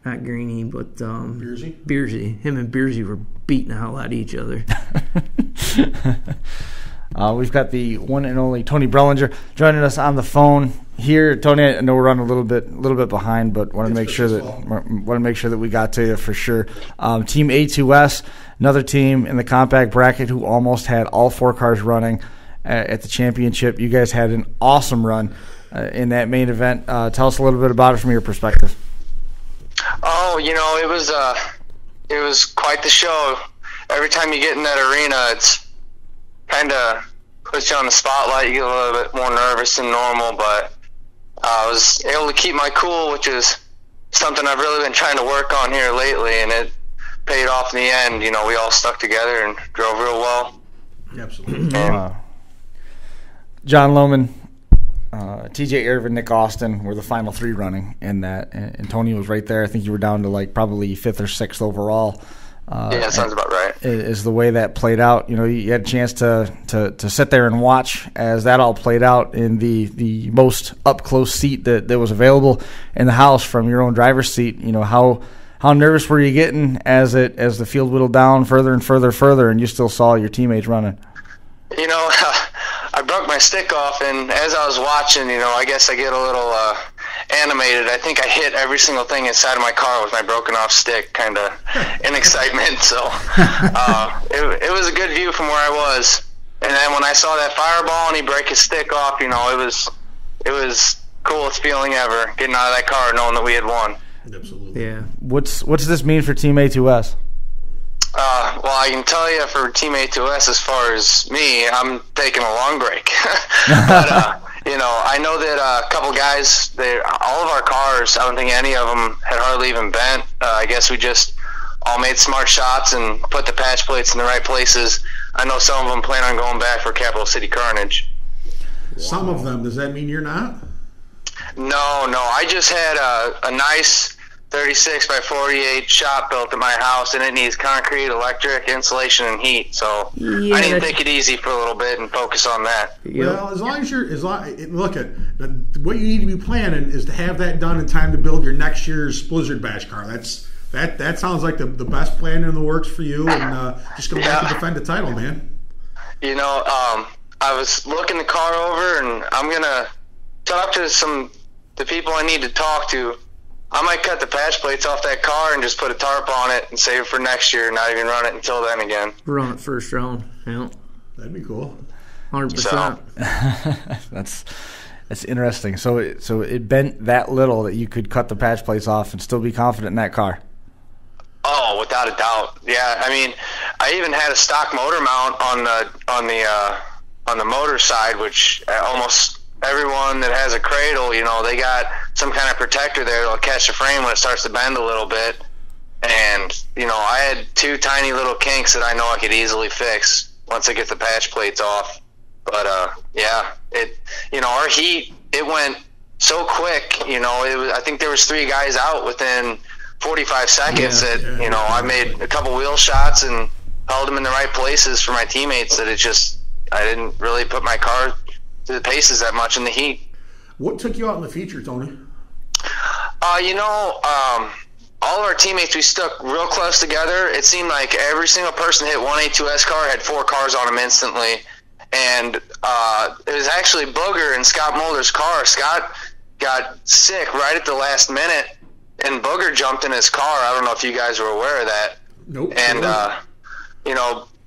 Not Greeny, but Beersy. Him and Beersy were beating the hell out of each other. We've got the one and only Tony Brellinger joining us on the phone here. Tony, I know we're running a little bit behind, but want to make sure that we got to you for sure. Team A2S, another team in the compact bracket who almost had all four cars running at the championship. You guys had an awesome run in that main event. Tell us a little bit about it from your perspective. Oh, you know, it was quite the show. Every time you get in that arena, it's kind of puts you on the spotlight. You get a little bit more nervous than normal, but I was able to keep my cool, which is something I've really been trying to work on here lately, and it paid off in the end. You know, we all stuck together and drove real well. Absolutely. John Lohman, TJ Irvin, Nick Austin were the final three running in that, and Tony was right there. I think you were down to like probably 5th or 6th overall. Yeah, that sounds about right. Is the way that played out. You know, you had a chance to sit there and watch as that all played out in the most up close seat that was available in the house from your own driver's seat. You know, how nervous were you getting as the field whittled down further and further, and you still saw your teammates running? You know, I broke my stick off, and as I was watching, you know, I guess I get a little animated. I think I hit every single thing inside of my car with my broken off stick, kind of in excitement. So it was a good view from where I was. And then when I saw that fireball and he break his stick off, you know, it was coolest feeling ever, getting out of that car knowing that we had won. Absolutely. Yeah. What's this mean for Team A2S? Well, I can tell you for Team A2S, as far as me, I'm taking a long break. But, I know that a couple guys, all of our cars, I don't think any of them had hardly even bent. I guess we just all made smart shots and put the patch plates in the right places. I know some of them plan on going back for Capital City Carnage. Some of them. Does that mean you're not? No. I just had a nice 36 by 48 shop built at my house, and it needs concrete, electric, insulation, and heat. So I need to take it easy for a little bit and focus on that. Well, as long as look at what you need to be planning is to have that done in time to build your next year's Blizzard Bash car. That sounds like the best plan in the works for you, and just go back to defend the title, man. I was looking the car over, and I'm gonna talk to the people I need to talk to. I might cut the patch plates off that car and just put a tarp on it and save it for next year, not even run it until then again. Run it first round. Yeah. That'd be cool. 100%. That's interesting. So it bent that little that you could cut the patch plates off and still be confident in that car. Oh, without a doubt. Yeah, I mean, I even had a stock motor mount on the motor side, which almost everyone that has a cradle, they got some kind of protector there that'll catch the frame when it starts to bend a little bit. And, I had two tiny little kinks that I know I could easily fix once I get the patch plates off. But, our heat, it went so quick, I think there was 3 guys out within 45 seconds I made a couple wheel shots and held them in the right places for my teammates that I didn't really put my car to the paces that much in the heat. What took you out in the feature, Tony? All of our teammates, we stuck real close together. It seemed like every single person that hit one A2S car had 4 cars on them instantly. And it was actually Booger and Scott Mulder's car. Scott got sick right at the last minute, and Booger jumped in his car. I don't know if you guys were aware of that. Nope. And,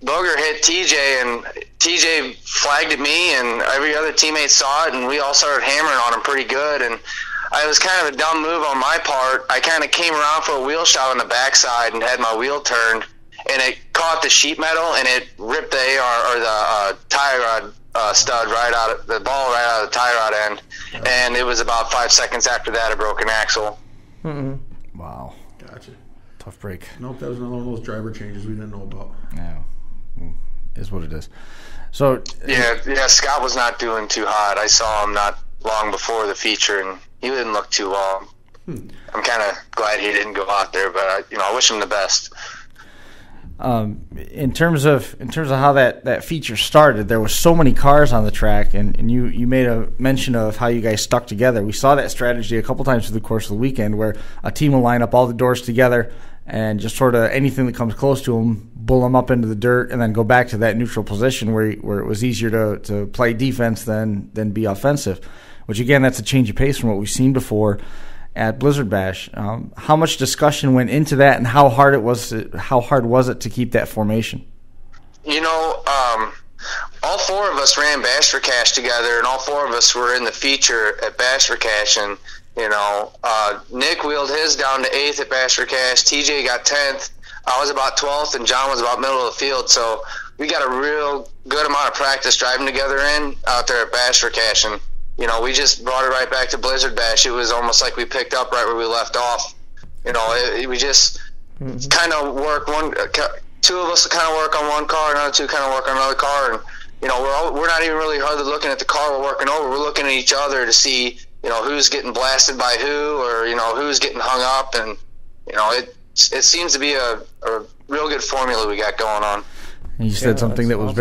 Booger hit TJ, and TJ flagged at me, and every other teammate saw it, and we all started hammering on him pretty good. And it was kind of a dumb move on my part. I kind of came around for a wheel shot on the backside and had my wheel turned, and it caught the sheet metal, and it ripped the AR or the tie rod stud right out of the ball right out of the tie rod end. And it was about 5 seconds after that I broke an axle. Mm-hmm. Wow. Gotcha. Tough break. Nope, that was another one of those driver changes we didn't know about. Yeah. Is what it is. So yeah, Scott was not doing too hot. I saw him not long before the feature, and he didn't look too well. I'm kind of glad he didn't go out there, but I wish him the best. In terms of how that feature started, there was so many cars on the track, and you made a mention of how you guys stuck together. We saw that strategy a couple times through the course of the weekend, where a team will line up all the doors together and just sort of anything that comes close to them, bull them up into the dirt, and then go back to that neutral position where it was easier to play defense than be offensive. Which again, that's a change of pace from what we've seen before at Blizzard Bash. How much discussion went into that, and how hard was it to keep that formation? All 4 of us ran Bash for Cash together, and all 4 of us were in the feature at Bash for Cash. And Nick wheeled his down to 8th at Bash for Cash. TJ got 10th. I was about 12th, and John was about middle of the field. So we got a real good amount of practice driving together out there at Bash for Cash. And we just brought it right back to Blizzard Bash. It was almost like we picked up right where we left off. We just kind of work 2 of us kind of work on one car, another 2 kind of work on another car, and we're not even really hardly looking at the car we're working over. We're looking at each other to see who's getting blasted by who, or who's getting hung up, and it seems to be a real good formula we got going on. And you said something that was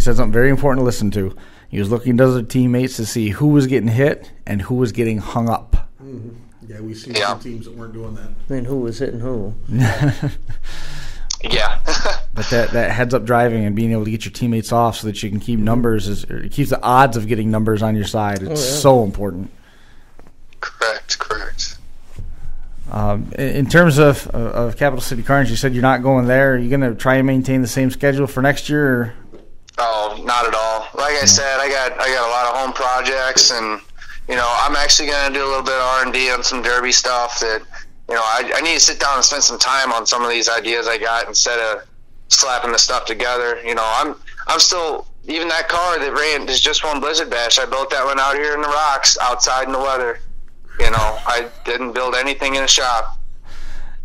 something very important to listen to. He was looking at other teammates to see who was getting hit and who was getting hung up. Mm-hmm. Yeah, we see some teams that weren't doing that. Then who was hitting who? Yeah. But that heads-up driving and being able to get your teammates off so that you can keep numbers, it keeps the odds of getting numbers on your side. It's so important. Correct. In terms of Capital City Carnage, you said you're not going there. Are you going to try and maintain the same schedule for next year? Or? Oh, not at all. Like I said, I got a lot of home projects, and I'm actually going to do a little bit of R&D on some derby stuff that I need to sit down and spend some time on some of these ideas I got instead of slapping the stuff together. I'm still, even that car that ran is just one Blizzard Bash. I built that one out here in the rocks, outside in the weather. I didn't build anything in a shop.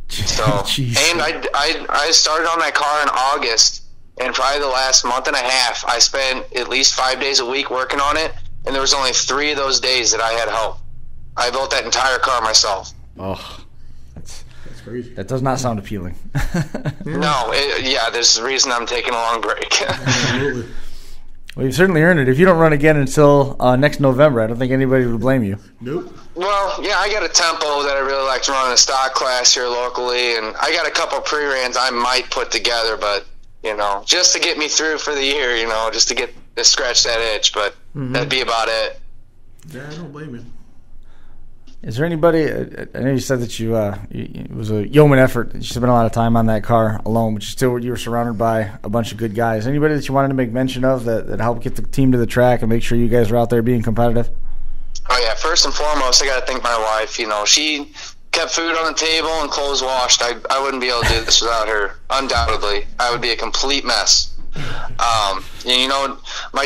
So, and I started on that car in August, and probably the last month and a half, I spent at least 5 days a week working on it, and there was only 3 of those days that I had help. I built that entire car myself. Oh, that's crazy. That does not sound appealing. No, there's a reason I'm taking a long break. Absolutely. Well, you've certainly earned it. If you don't run again until next November, I don't think anybody would blame you. Nope. Well, yeah, I got a tempo that I really like to run in a stock class here locally, and I got a couple pre-rans I might put together, but, just to get me through for the year, just to scratch that itch, but that'd be about it. Yeah, I don't blame you. Is there anybody? I know you said that it was a yeoman effort. You spent a lot of time on that car alone, but you were surrounded by a bunch of good guys. Anybody that you wanted to make mention of that helped get the team to the track and make sure you guys were out there being competitive? Oh yeah, first and foremost, I got to thank my wife. She kept food on the table and clothes washed. I wouldn't be able to do this without her. Undoubtedly, I would be a complete mess. My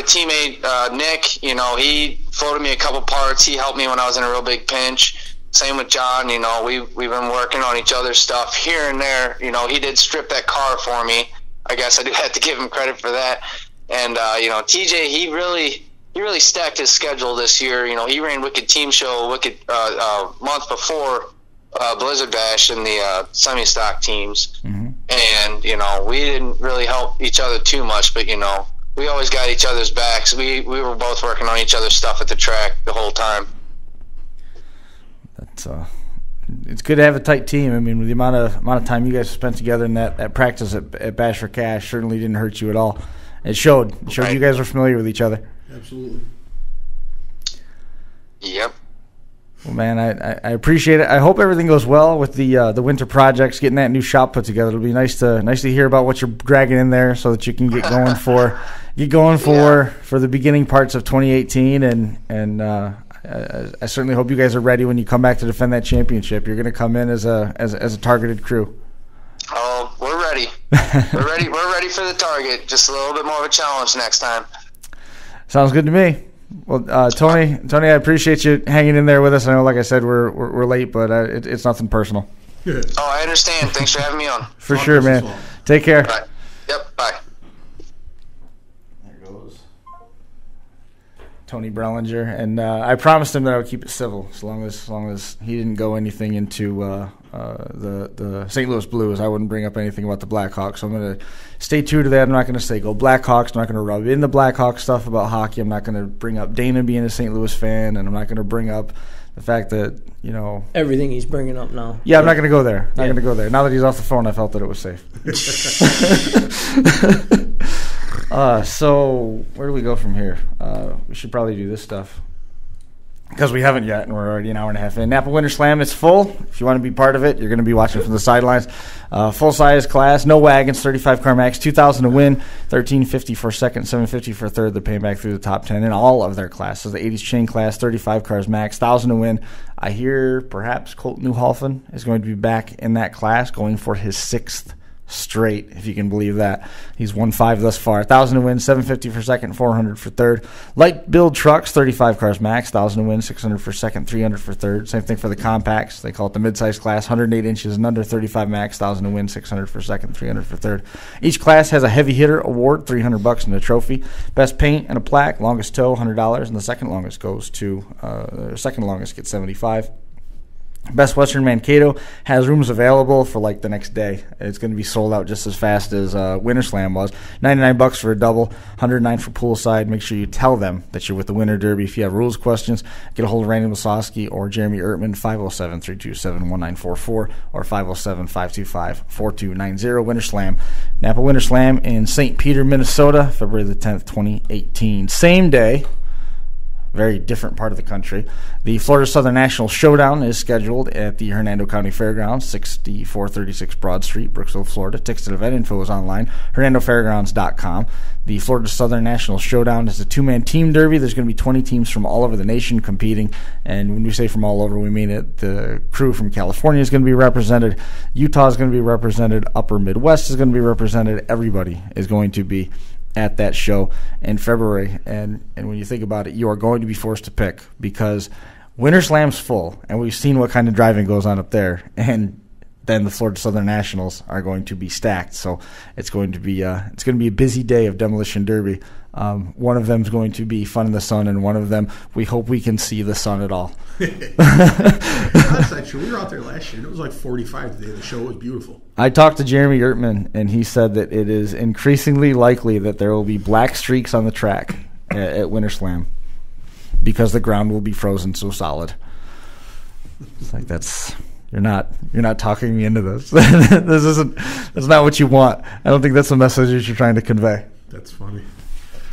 teammate Nick, he floated me a couple parts. He helped me when I was in a real big pinch. Same with John. We've been working on each other's stuff here and there. He did strip that car for me. I guess I do have to give him credit for that. And TJ, he really stacked his schedule this year. He ran Wicked Team Show month before Blizzard Bash in the semi-stock teams. Mm-hmm. And, we didn't really help each other too much, but, we always got each other's backs. We were both working on each other's stuff at the track the whole time. It's good to have a tight team. I mean, with the amount of time you guys spent together in that practice at Bash for Cash certainly didn't hurt you at all. It showed. Right. You guys were familiar with each other. Absolutely. Yep. Well, man, I appreciate it. I hope everything goes well with the winter projects, getting that new shop put together. It'll be nice to hear about what you're dragging in there so that you can get going for the beginning parts of 2018. And I certainly hope you guys are ready when you come back to defend that championship. You're going to come in as a targeted crew. Oh, we're ready. We're ready. We're ready for the target. Just a little bit more of a challenge next time. Sounds good to me. Well, Tony, I appreciate you hanging in there with us. I know, like I said, we're late, but it's nothing personal. Good. Oh, I understand. Thanks for having me on. For sure, man. Take care. Bye. Yep. Bye. There goes Tony Brellinger, and I promised him that I would keep it civil, as long as he didn't go anything into the St. Louis Blues. I wouldn't bring up anything about the Blackhawks. So I'm going to stay true to that. I'm not going to say go Blackhawks. I'm not going to rub in the Blackhawks stuff about hockey. I'm not going to bring up Dana being a St. Louis fan, and I'm not going to bring up the fact that, everything he's bringing up now. Yeah, I'm not going to go there. Not going to go there. Now that he's off the phone, I felt that it was safe. So where do we go from here? We should probably do this stuff, because we haven't yet, and we're already an hour and a half in. Napa Winter Slam, it's full. If you want to be part of it, you're going to be watching from the sidelines. Full-size class, no wagons, 35-car max, $2,000 to win, $1,350 for second, $750 for third. They're paying back through the top 10 in all of their classes. The 80s chain class, 35 cars max, $1,000 to win. I hear perhaps Colt Newhofen is going to be back in that class, going for his 6th straight, if you can believe that. He's won 5 thus far. $1,000 to win, $750 for second, $400 for third. Light build trucks, 35 cars max, $1,000 to win, $600 for second, $300 for third. Same thing for the compacts. They call it the mid-size class, 108 inches and under, 35 max, $1,000 to win, $600 for second, $300 for third. Each class has a heavy hitter award, $300 and a trophy. Best paint and a plaque, longest tow, $100, and the second longest goes to second longest gets $75. Best Western Mankato has rooms available for like the next day. It's going to be sold out just as fast as Winter Slam was. $99 for a double, $109 for poolside. Make sure you tell them that you're with the Winter Derby. If you have rules questions, get a hold of Randy Wasowski or Jeremy Ertman, 507-327-1944 or 507-525-4290. Winter Slam. Napa Winter Slam in St. Peter, Minnesota, February the 10th, 2018. Same day. very different part of the country. The Florida Southern National Showdown is scheduled at the Hernando County Fairgrounds, 6436 Broad Street, Brooksville, Florida. Tickets and event info is online, HernandoFairgrounds.com. The Florida Southern National Showdown is a two-man team derby. There's going to be 20 teams from all over the nation competing, and when we say from all over, we mean it. The crew from California is going to be represented, Utah is going to be represented, Upper Midwest is going to be represented. Everybody is going to be at that show in February, and when you think about it, you are going to be forced to pick, because Winter Slam's full, and we've seen what kind of driving goes on up there, and then the Florida Southern Nationals are going to be stacked. So it's going to be a busy day of Demolition Derby. One of them is going to be fun in the sun, and one of them we hope we can see the sun at all. That's not true. We were out there last year, and it was like 45 today. The show was beautiful. I talked to Jeremy Ertman, and he said that it is increasingly likely that there will be black streaks on the track at Winter Slam because the ground will be frozen so solid. It's like you're not talking me into this. That's not what you want. I don't think that's the message that you're trying to convey. That's funny.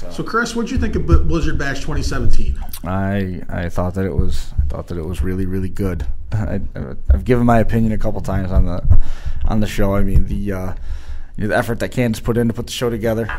So, Chris, what did you think of Blizzard Bash 2017? I thought that it was really, really good. I've given my opinion a couple times on the show. I mean, the effort that Candace put in to put the show together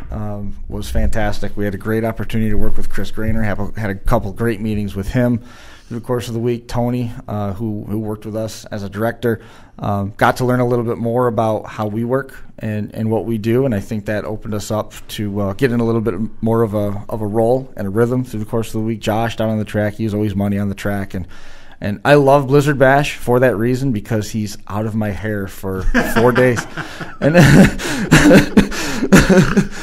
was fantastic. We had a great opportunity to work with Chris Grainer. Had a couple great meetings with him through the course of the week. Tony, who worked with us as a director, got to learn a little bit more about how we work and what we do, and I think that opened us up to get in a little bit more of a role and a rhythm through the course of the week. Josh down on the track, he's always money on the track, and I love Blizzard Bash for that reason, because he's out of my hair for 4 days. And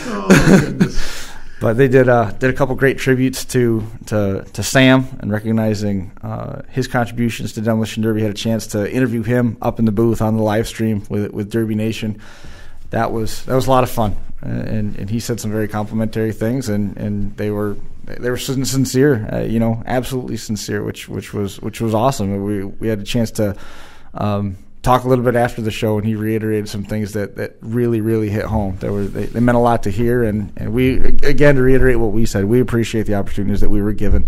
oh my goodness. But they did a couple great tributes to Sam and recognizing his contributions to Demolition Derby. Had a chance to interview him up in the booth on the live stream with Derby Nation. That was a lot of fun, and he said some very complimentary things, and they were sincere, absolutely sincere, which was awesome. We had a chance to talk a little bit after the show, and he reiterated some things that really, really hit home. They meant a lot to hear, and we, again, to reiterate what we said, we appreciate the opportunities that we were given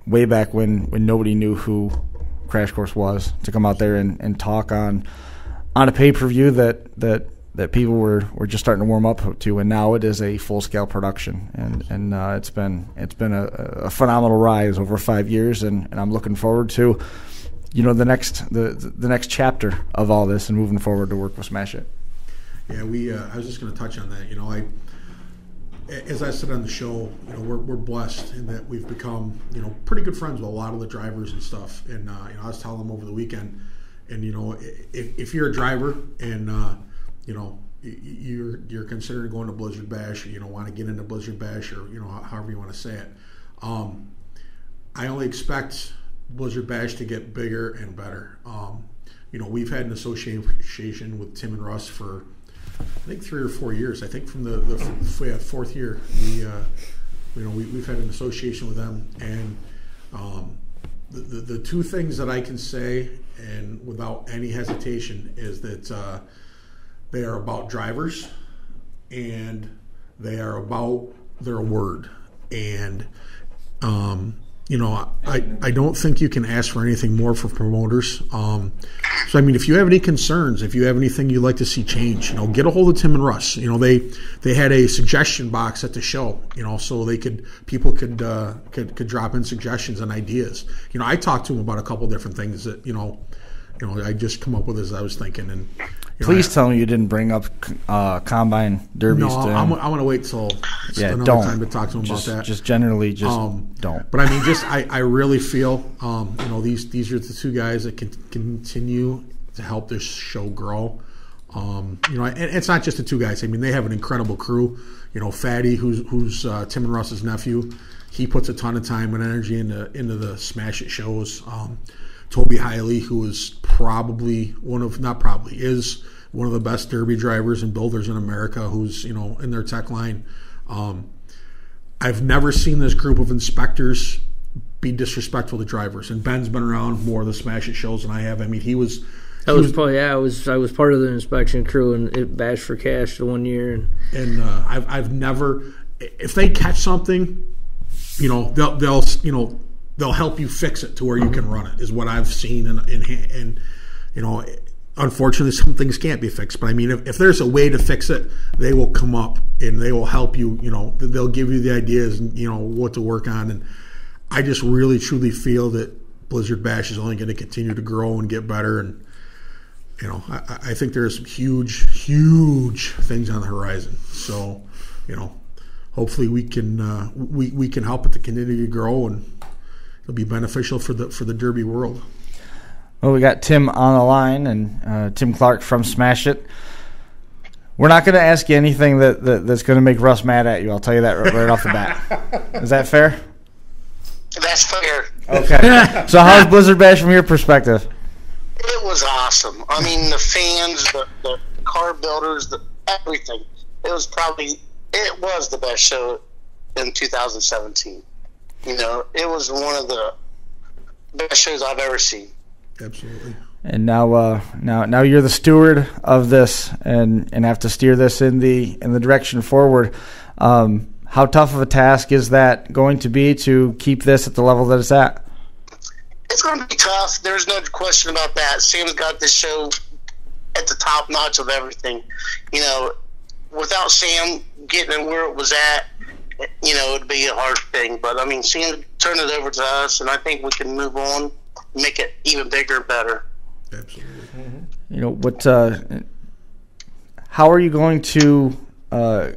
way back when nobody knew who Crash Course was, to come out there and talk on a pay-per-view that people were just starting to warm up to, and now it is a full-scale production, and it's been a phenomenal rise over 5 years, and I'm looking forward to the next chapter of all this and moving forward to work with Smash It. Yeah, I was just going to touch on that. As I said on the show, we're blessed in that we've become pretty good friends with a lot of the drivers and stuff. And I was telling them over the weekend, and if you're a driver and you're considering going to Blizzard Bash, or want to get into Blizzard Bash, or however you want to say it, I only expect Blizzard Bash to get bigger and better. We've had an association with Tim and Russ for I think 3 or 4 years. I think from the fourth year, we've had an association with them, and the two things that I can say, and without any hesitation, is that they are about drivers, and they are about their word, and I don't think you can ask for anything more for promoters. So, I mean, if you have any concerns, if you have anything you'd like to see change, get a hold of Tim and Russ. They had a suggestion box at the show, so people could drop in suggestions and ideas. I talked to them about a couple different things that, I just come up with as I was thinking. And please tell me you didn't bring up combine derbies. No, I want to wait till another time to talk to them about that. Just generally, don't. But I mean, I really feel these are the two guys that can continue to help this show grow. And it's not just the two guys. I mean, they have an incredible crew. Fatty, who's Tim and Russ's nephew, he puts a ton of time and energy into the Smash It shows. Toby Hiley, who is is one of the best derby drivers and builders in America, who's in their tech line. I've never seen this group of inspectors be disrespectful to drivers, and Ben's been around more of the Smash It shows than I have. I mean, I was part of the inspection crew and it Bash for Cash the 1 year, and I've never, if they catch something they'll help you fix it to where you can run it, is what I've seen. And unfortunately, some things can't be fixed. But I mean, if there's a way to fix it, they will come up and they will help you. They'll give you the ideas and what to work on. And I just really truly feel that Blizzard Bash is only going to continue to grow and get better. And I think there's some huge things on the horizon. So hopefully we can help it to continue to grow, and it'll be beneficial for the Derby world. Well, we got Tim on the line, and Tim Clark from Smash It. We're not going to ask you anything that's going to make Russ mad at you. I'll tell you that right off the bat. Is that fair? That's fair. Okay. So how's Blizzard Bash from your perspective? It was awesome. I mean, the fans, the car builders, everything. It was the best show in 2017. It was one of the best shows I've ever seen. Absolutely. And now you're the steward of this and have to steer this in the direction forward. How tough of a task is that going to be to keep this at the level that it's at? It's going to be tough. There's no question about that. Sam's got this show at the top notch of everything. Without Sam getting where it was at, it'd be a hard thing. But, I mean, Sam turned it over to us, and I think we can move on, make it even bigger and better. Absolutely. How are you going to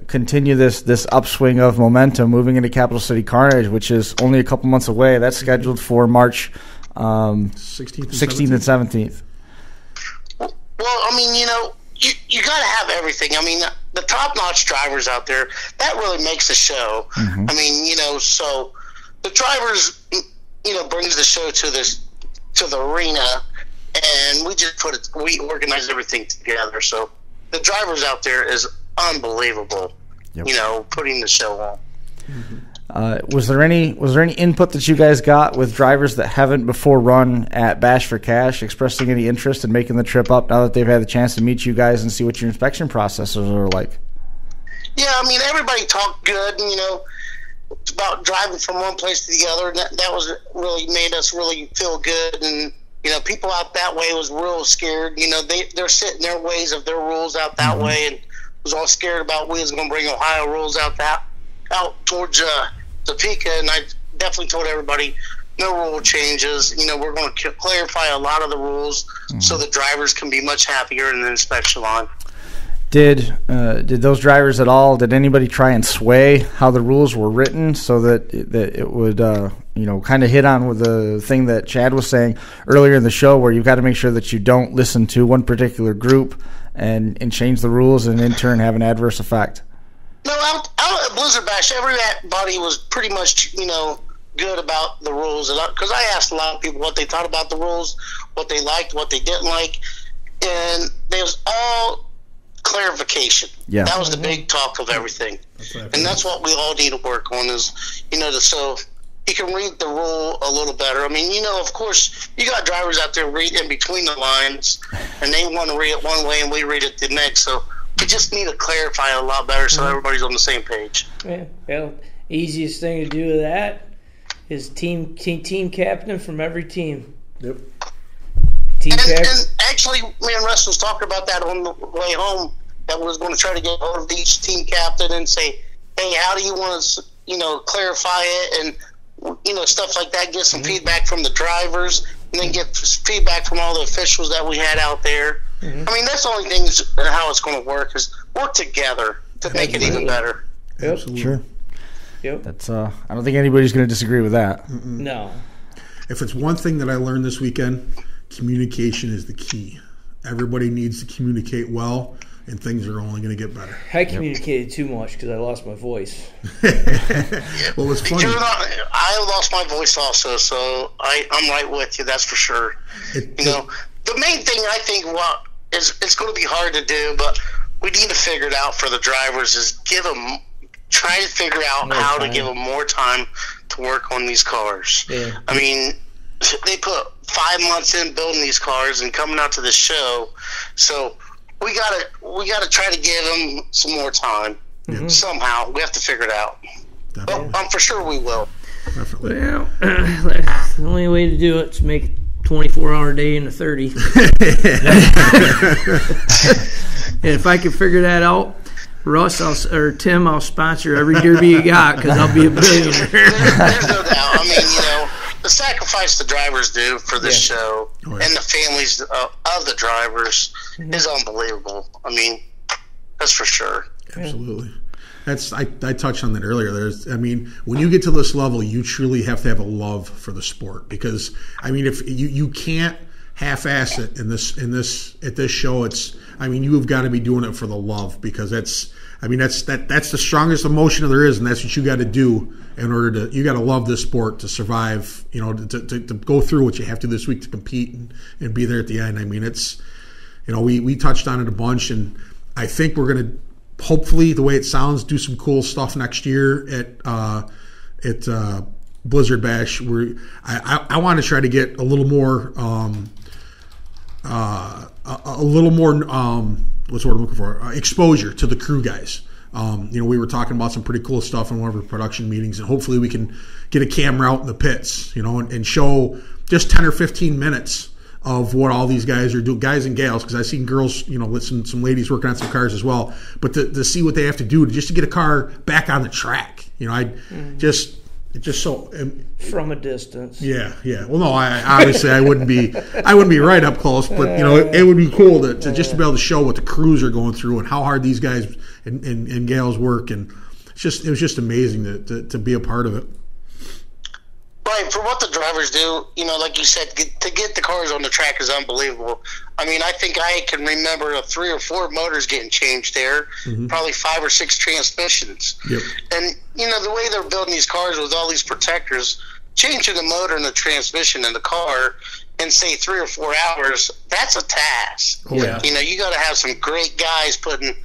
continue this upswing of momentum moving into Capital City Carnage, which is only a couple months away? That's scheduled for March 16th and 17th. Well, I mean, you got to have everything. I mean, the top-notch drivers out there, that really makes the show. Mm-hmm. I mean, so the drivers, brings the show to the arena, and we organize everything together. So the drivers out there is unbelievable. Yep. Putting the show on. Mm-hmm. Was there any input that you guys got with drivers that haven't before run at Bash for Cash, expressing any interest in making the trip up now that they've had the chance to meet you guys and see what your inspection processes are like? Yeah, I mean, everybody talked good, about driving from one place to the other, and that was really made us really feel good. And people out that way was real scared. They're setting their ways of their rules out that Mm-hmm. way, and was all scared about we was going to bring Ohio rules out towards Topeka. And I definitely told everybody no rule changes. We're going to clarify a lot of the rules so the drivers can be much happier in the inspection line. Did those drivers at all? Did anybody try and sway how the rules were written so that it would kind of hit on with the thing that Chad was saying earlier in the show, where you've got to make sure that you don't listen to one particular group and change the rules and in turn have an adverse effect? No, out at Blizzard Bash, everybody was pretty much good about the rules, because I asked a lot of people what they thought about the rules, what they liked, what they didn't like, and there was all clarification. Yeah. That was the big talk of everything. And that's what we all need to work on is, so you can read the rule a little better. I mean, of course, you got drivers out there reading between the lines, and they want to read it one way and we read it the next. So we just need to clarify it a lot better so everybody's on the same page. Yeah, well, easiest thing to do with that is team captain from every team. Yep. And actually, me and Russ was talking about that on the way home, that we was going to try to get hold of each team captain and say, hey, how do you want to, clarify it, and, stuff like that, get some feedback from the drivers, and then get feedback from all the officials that we had out there. Mm-hmm. I mean, that's the only thing how it's going to work, is work together to make it even better. Yep. Absolutely. Sure. Yep. That's I don't think anybody's going to disagree with that. Mm-mm. No. If it's one thing that I learned this weekend, communication is the key. Everybody needs to communicate well, and things are only going to get better. I communicated too much because I lost my voice. Well, it's funny. I lost my voice also, so I'm right with you. That's for sure. The main thing I think it's going to be hard to do, but we need to figure it out for the drivers, is try to figure out how to give them more time to work on these cars. Yeah. I mean, they put 5 months in building these cars and coming out to the show, so we gotta try to give them some more time. Mm-hmm. Somehow we have to figure it out. Definitely. But for sure we will. Definitely. Well, the only way to do it is make a 24-hour day into 30. And if I can figure that out, Russ or Tim, I'll sponsor every derby you got because I'll be a billionaire. There's no doubt. I mean, the sacrifice the drivers do for this show and the families of the drivers is unbelievable. I mean, that's for sure. Absolutely. I touched on that earlier. When you get to this level, you truly have to have a love for the sport because, if you can't half-ass it at this show, you've got to be doing it for the love because that's the strongest emotion there is, and that's what you got to do in order to. You got to love this sport to survive. To go through what you have to this week to compete and be there at the end. We touched on it a bunch, and I think we're going to. Hopefully, the way it sounds, do some cool stuff next year at Blizzard Bash. Where I want to try to get a little more, what's the word I'm looking for? Exposure to the crew guys. We were talking about some pretty cool stuff in one of our production meetings, and hopefully we can get a camera out in the pits, and show just 10 or 15 minutes of what all these guys are doing, guys and gals, because I've seen girls, with some ladies working on some cars as well. But to see what they have to do just to get a car back on the track, it's just so from a distance. Yeah. Well, no, I wouldn't be right up close, but it would be cool to just to be able to show what the crews are going through and how hard these guys and gals work, and it was just amazing to be a part of it. Right, for what the drivers do, like you said, to get the cars on the track is unbelievable. I think I can remember 3 or 4 motors getting changed there, probably 5 or 6 transmissions. Yep. And, the way they're building these cars with all these protectors, changing the motor and the transmission in the car in, say, 3 or 4 hours, that's a task. Oh, yeah. You got to have some great guys doing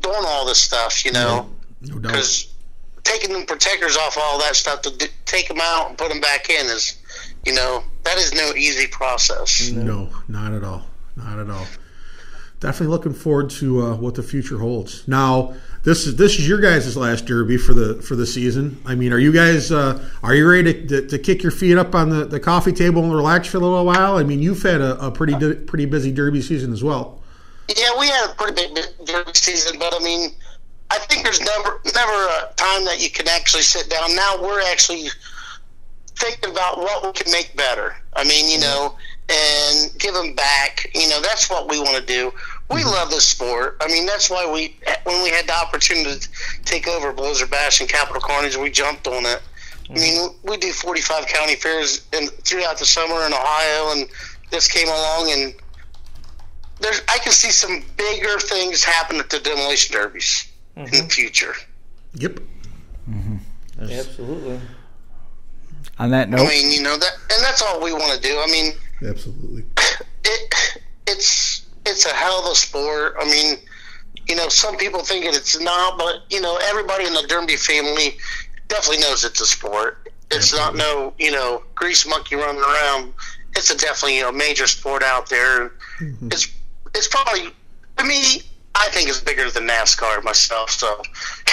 all this stuff, No doubt. Because taking the protectors off all that stuff to take them out and put them back in is, that is no easy process. No, not at all. Not at all. Definitely looking forward to what the future holds. Now, this is your guys' last derby for the season. Are you guys are you ready to kick your feet up on the coffee table and relax for a little while? You've had a pretty busy derby season as well. Yeah, we had a pretty big derby season, but I think there's never a time that you can actually sit down. Now we're actually thinking about what we can make better. And give them back. That's what we want to do. We love this sport. That's why when we had the opportunity to take over Blizzard Bash and Capital Carnage, we jumped on it. We do 45 county fairs throughout the summer in Ohio, and this came along, and I can see some bigger things happen at the demolition derbies in the future. Yep. Absolutely. On that note, and that's all we want to do. Absolutely. It's a hell of a sport. Some people think it's not, but everybody in the Derby family definitely knows it's a sport. It's not no grease monkey running around. It's definitely a major sport out there. It's probably, to me, I think it's bigger than NASCAR myself. So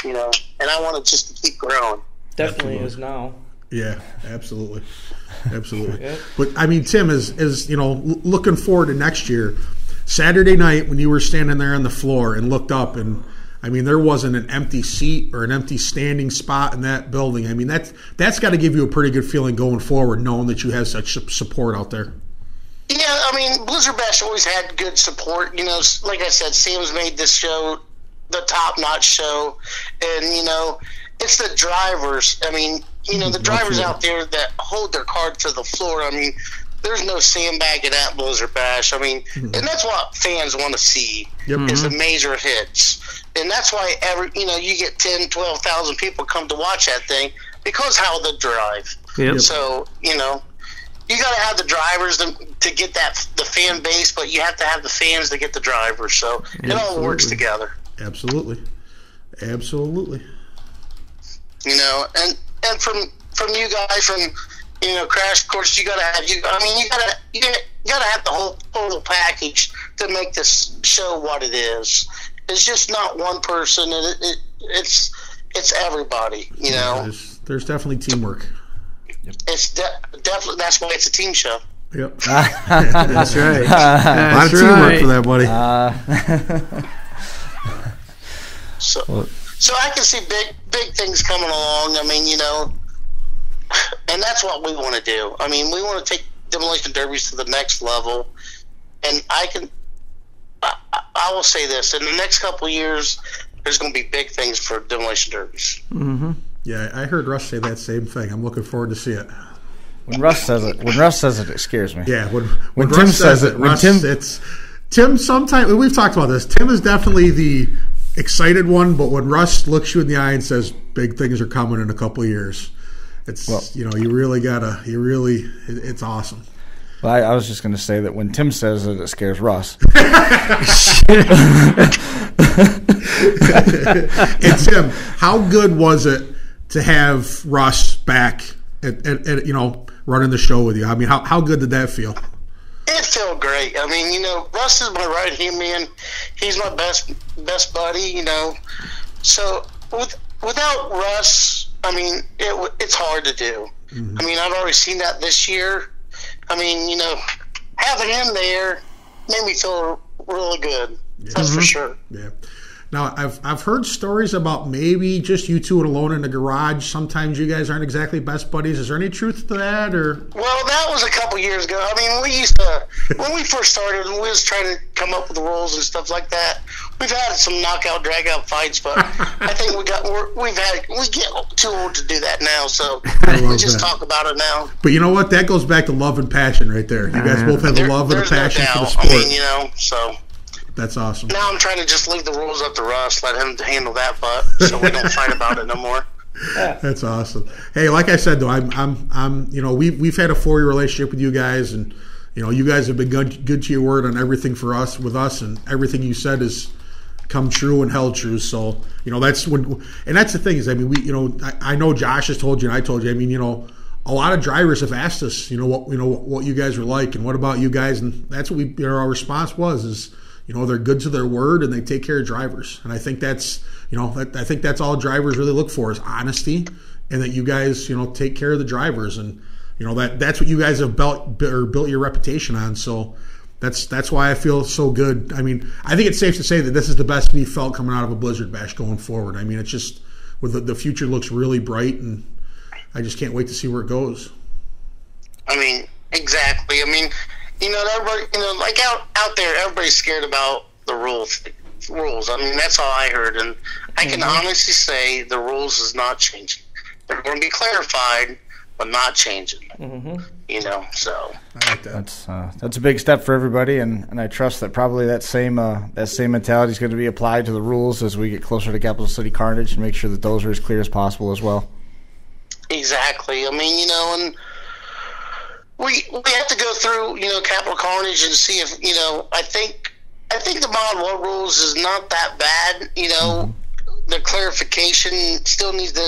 and I want it just to keep growing. Definitely is now. Yeah, absolutely. Yeah. But Tim is looking forward to next year. Saturday night when you were standing there on the floor and looked up, and there wasn't an empty seat or an empty standing spot in that building. That's got to give you a pretty good feeling going forward, knowing that you have such support out there. Yeah, Blizzard Bash always had good support. Like I said, Sam's made this show the top-notch show, and it's the drivers. The drivers out there that hold their card to the floor. There's no sandbagging at Blizzard Bash. And that's what fans want to see is the major hits. And that's why you get 10, 12,000 people come to watch that thing because how they drive. Yep. So, you got to have the drivers to get the fan base, but you have to have the fans to get the drivers. So it all works together. Absolutely. And from you guys, from Crash Course, you gotta have you gotta have the whole total package to make this show what it is. It's just not one person, and it's everybody. There's definitely teamwork. It's definitely, that's why it's a team show. Yep. That's right. A lot of teamwork for that, buddy. So I can see big things coming along. I mean, and that's what we want to do. I mean, we want to take demolition derbies to the next level. And I will say this: in the next couple of years, there's going to be big things for demolition derbies. Mm-hmm. Yeah, I heard Russ say that same thing. I'm looking forward to see it. When Russ says it, it scares me. Yeah, when Tim says it, it's Tim. Sometimes we've talked about this. Tim is definitely the excited one, but when Russ looks you in the eye and says big things are coming in a couple of years, it's it's awesome. Well, I was just going to say that when Tim says it scares Russ. And Tim, how good was it to have Russ back at running the show with you? I mean, how good did that feel? It felt great. I mean, Russ is my right hand man. He's my best buddy. So without Russ, I mean, it's hard to do. Mm-hmm. I mean, I've already seen that this year. I mean, having him there made me feel really good. Yeah. That's for sure. Yeah. Now, I've heard stories about maybe just you two alone in the garage. Sometimes you guys aren't exactly best buddies. Is there any truth to that? Or well, that was a couple years ago. I mean, we used to when we first started, and we was trying to come up with the rules and stuff like that. We've had some knockout, drag out fights, but I think we get too old to do that now. So we just talk about it now. But you know what? That goes back to love and passion right there. You guys both have the love and the passion for the sport. I mean, so. That's awesome. Now I'm trying to just leave the rules up to Russ, let him handle that, but so we don't fight about it no more. That's awesome. Hey, like I said though, I'm we've had a 4-year relationship with you guys, and you guys have been good to your word on everything with us, and everything you said has come true and held true. So that's when, and that's the thing is, I mean, I know Josh has told you, and I told you. I mean, a lot of drivers have asked us, what you guys are like, and what about you guys, and that's what our response was. They're good to their word and they take care of drivers. And I think that's, I think that's all drivers really look for is honesty, and that you guys, take care of the drivers. And, that's what you guys have built your reputation on. So that's why I feel so good. I mean, I think it's safe to say that this is the best we felt coming out of a Blizzard Bash going forward. I mean, it's just with the future looks really bright, and I just can't wait to see where it goes. I mean, exactly. I mean, everybody, like out there, everybody's scared about the rules. I mean, that's all I heard, and I can honestly say the rules is not changing. They're going to be clarified, but not changing. Mm-hmm. So I like that. That's a big step for everybody, and I trust that probably that same mentality is going to be applied to the rules as we get closer to Capital City Carnage, and make sure that those are as clear as possible as well. Exactly. I mean, and we have to go through, Capital Carnage and see if, I think the Mod World rules is not that bad. The clarification still needs to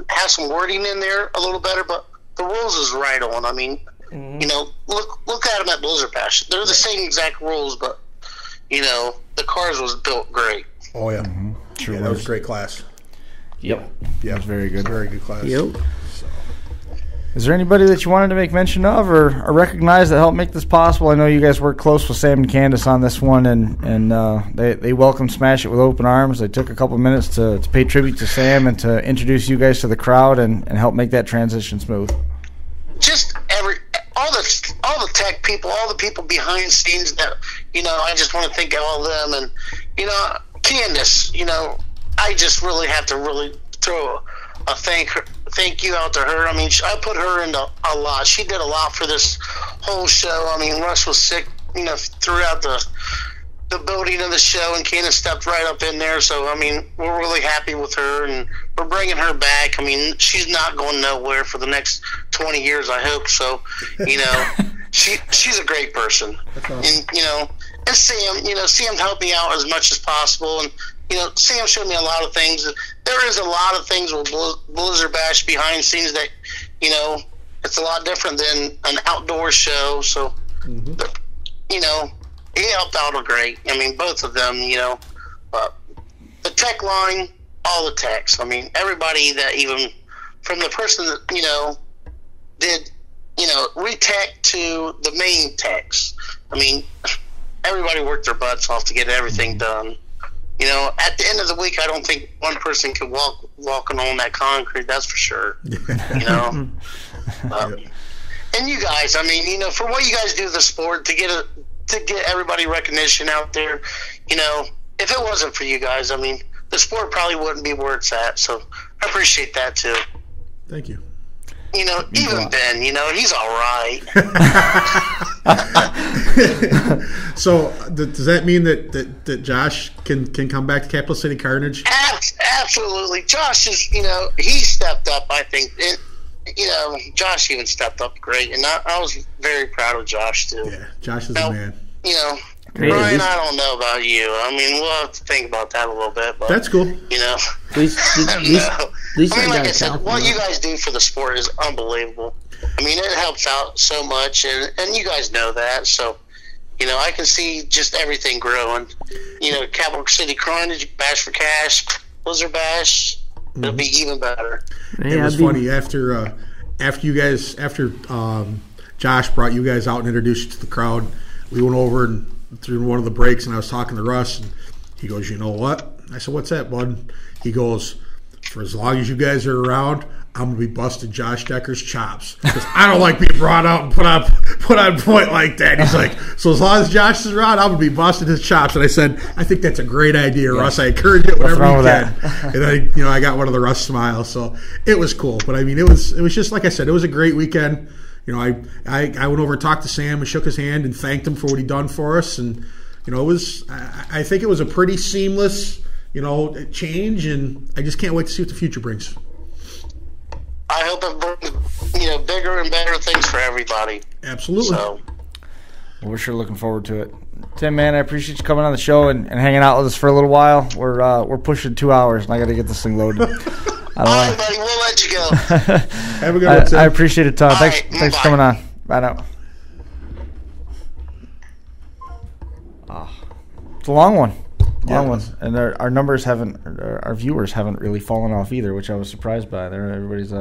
have some wording in there a little better, but the rules is right on. I mean, look at them at Blizzard Bash. They're the same exact rules, but the cars was built great. Oh yeah, True. Yeah, that was a great class. Yep. Yeah, it was very good. Very good class. Yep. Is there anybody that you wanted to make mention of or recognize that helped make this possible? I know you guys worked close with Sam and Candace on this one, and they welcomed Smash It with open arms. They took a couple minutes to pay tribute to Sam and to introduce you guys to the crowd and help make that transition smooth. Just all the tech people, all the people behind the scenes that, I just want to thank all of them. And, Candace, I just really have to throw a thank you out to her. I mean, I put her into a lot. She did a lot for this whole show. I mean, Russ was sick, throughout the building of the show, and Candace stepped right up in there. So, I mean, we're really happy with her, and we're bringing her back. I mean, she's not going nowhere for the next 20 years, I hope. So, she's a great person. Awesome. And Sam, Sam helped me out as much as possible, and Sam showed me a lot of things. There is a lot of things with Blizzard Bash behind the scenes that, it's a lot different than an outdoor show. So, he helped out great. I mean, both of them, but the tech line, all the techs. I mean, everybody that even from the person that, did, retech to the main techs. I mean, everybody worked their butts off to get everything done. At the end of the week, I don't think one person could walking on that concrete. That's for sure. And you guys, I mean, for what you guys do to the sport, to get everybody recognition out there, if it wasn't for you guys, I mean, the sport probably wouldn't be where it's at. So I appreciate that too. Thank you. Even Ben, he's all right. So does that mean that Josh can come back to Capital City Carnage? Absolutely. Josh is, he stepped up, I think. Josh even stepped up great. And I was very proud of Josh, too. Yeah, Josh is a man. Brian, I don't know about you. I mean, we'll have to think about that a little bit. But, that's cool. At least like I said, what you guys do for the sport is unbelievable. I mean, it helps out so much, and you guys know that. So, I can see just everything growing. Capital City Carnage, Bash for Cash, Blizzard Bash, it'll be even better. It was funny after Josh brought you guys out and introduced you to the crowd. We went over and through one of the breaks, and I was talking to Russ, and he goes, "You know what?" I said, "What's that, bud?" He goes, "For as long as you guys are around, I'm gonna be busting Josh Decker's chops because I don't like being brought out and put on point like that." He's like, "So as long as Josh is around, I'm gonna be busting his chops." And I said, "I think that's a great idea, Russ. I encourage it whenever you can." And I got one of the Russ smiles, so it was cool. But I mean, it was just like I said, it was a great weekend. I went over and talked to Sam and shook his hand and thanked him for what he done for us, and it was I think it was a pretty seamless change, and I just can't wait to see what the future brings. I hope it brings bigger and better things for everybody. Absolutely. So. We're sure looking forward to it. Tim, man, I appreciate you coming on the show and hanging out with us for a little while. We're pushing 2 hours, and I got to get this thing loaded. All right, buddy, we'll let you go. Have a good one, Tim. I appreciate it, Todd. Thanks for coming on. Bye now. It's a long one. And our numbers our viewers haven't really fallen off either, which I was surprised by. Everybody's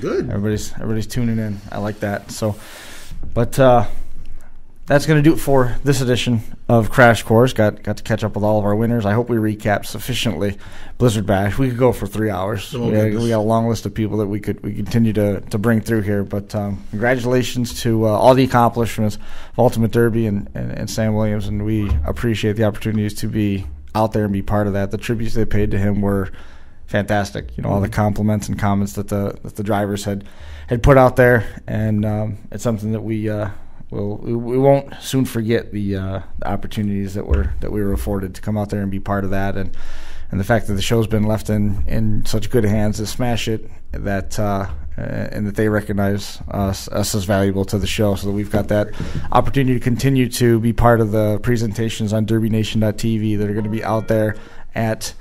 good. Everybody's tuning in. I like that. So, but that's going to do it for this edition of Crash Course. Got to catch up with all of our winners. I hope we recapped sufficiently Blizzard Bash. We could go for 3 hours. We got a long list of people that we continue to bring through here. But congratulations to all the accomplishments of Ultimate Derby and Sam Williams, and we appreciate the opportunities to be out there and be part of that. The tributes they paid to him were fantastic. All the compliments and comments that the drivers had put out there, and it's something that we won't soon forget the opportunities that we were afforded to come out there and be part of that, and the fact that the show's been left in such good hands to Smash It, that and that they recognize us as valuable to the show, so that we've got that opportunity to continue to be part of the presentations on DerbyNation.tv that are going to be out there at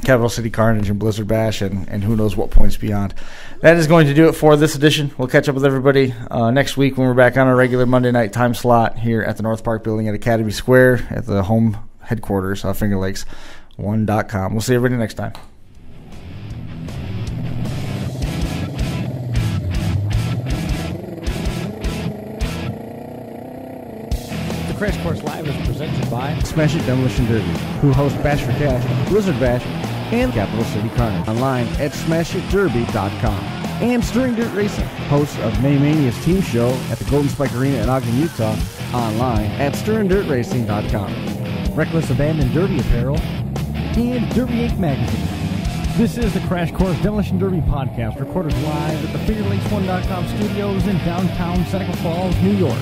Capital City Carnage and Blizzard Bash, and who knows what points beyond. That is going to do it for this edition. We'll catch up with everybody next week when we're back on our regular Monday night time slot here at the North Park Building at Academy Square at the home headquarters of FingerLakes1.com. We'll see everybody next time. The Crash Course Live is presented by Smash It Demolition Derby, who host Bash for Cash, Blizzard Bash, and Capital City Carnage. Online at SmashItDerby.com. And Stirring Dirt Racing, host of May Mania's team show at the Golden Spike Arena in Ogden, Utah. Online at StirringDirtRacing.com. Reckless Abandon Derby Apparel, and Derby Inc. Magazine. This is the Crash Course Demolition Derby podcast, recorded live at the FingerLakes1.com studios in downtown Seneca Falls, New York.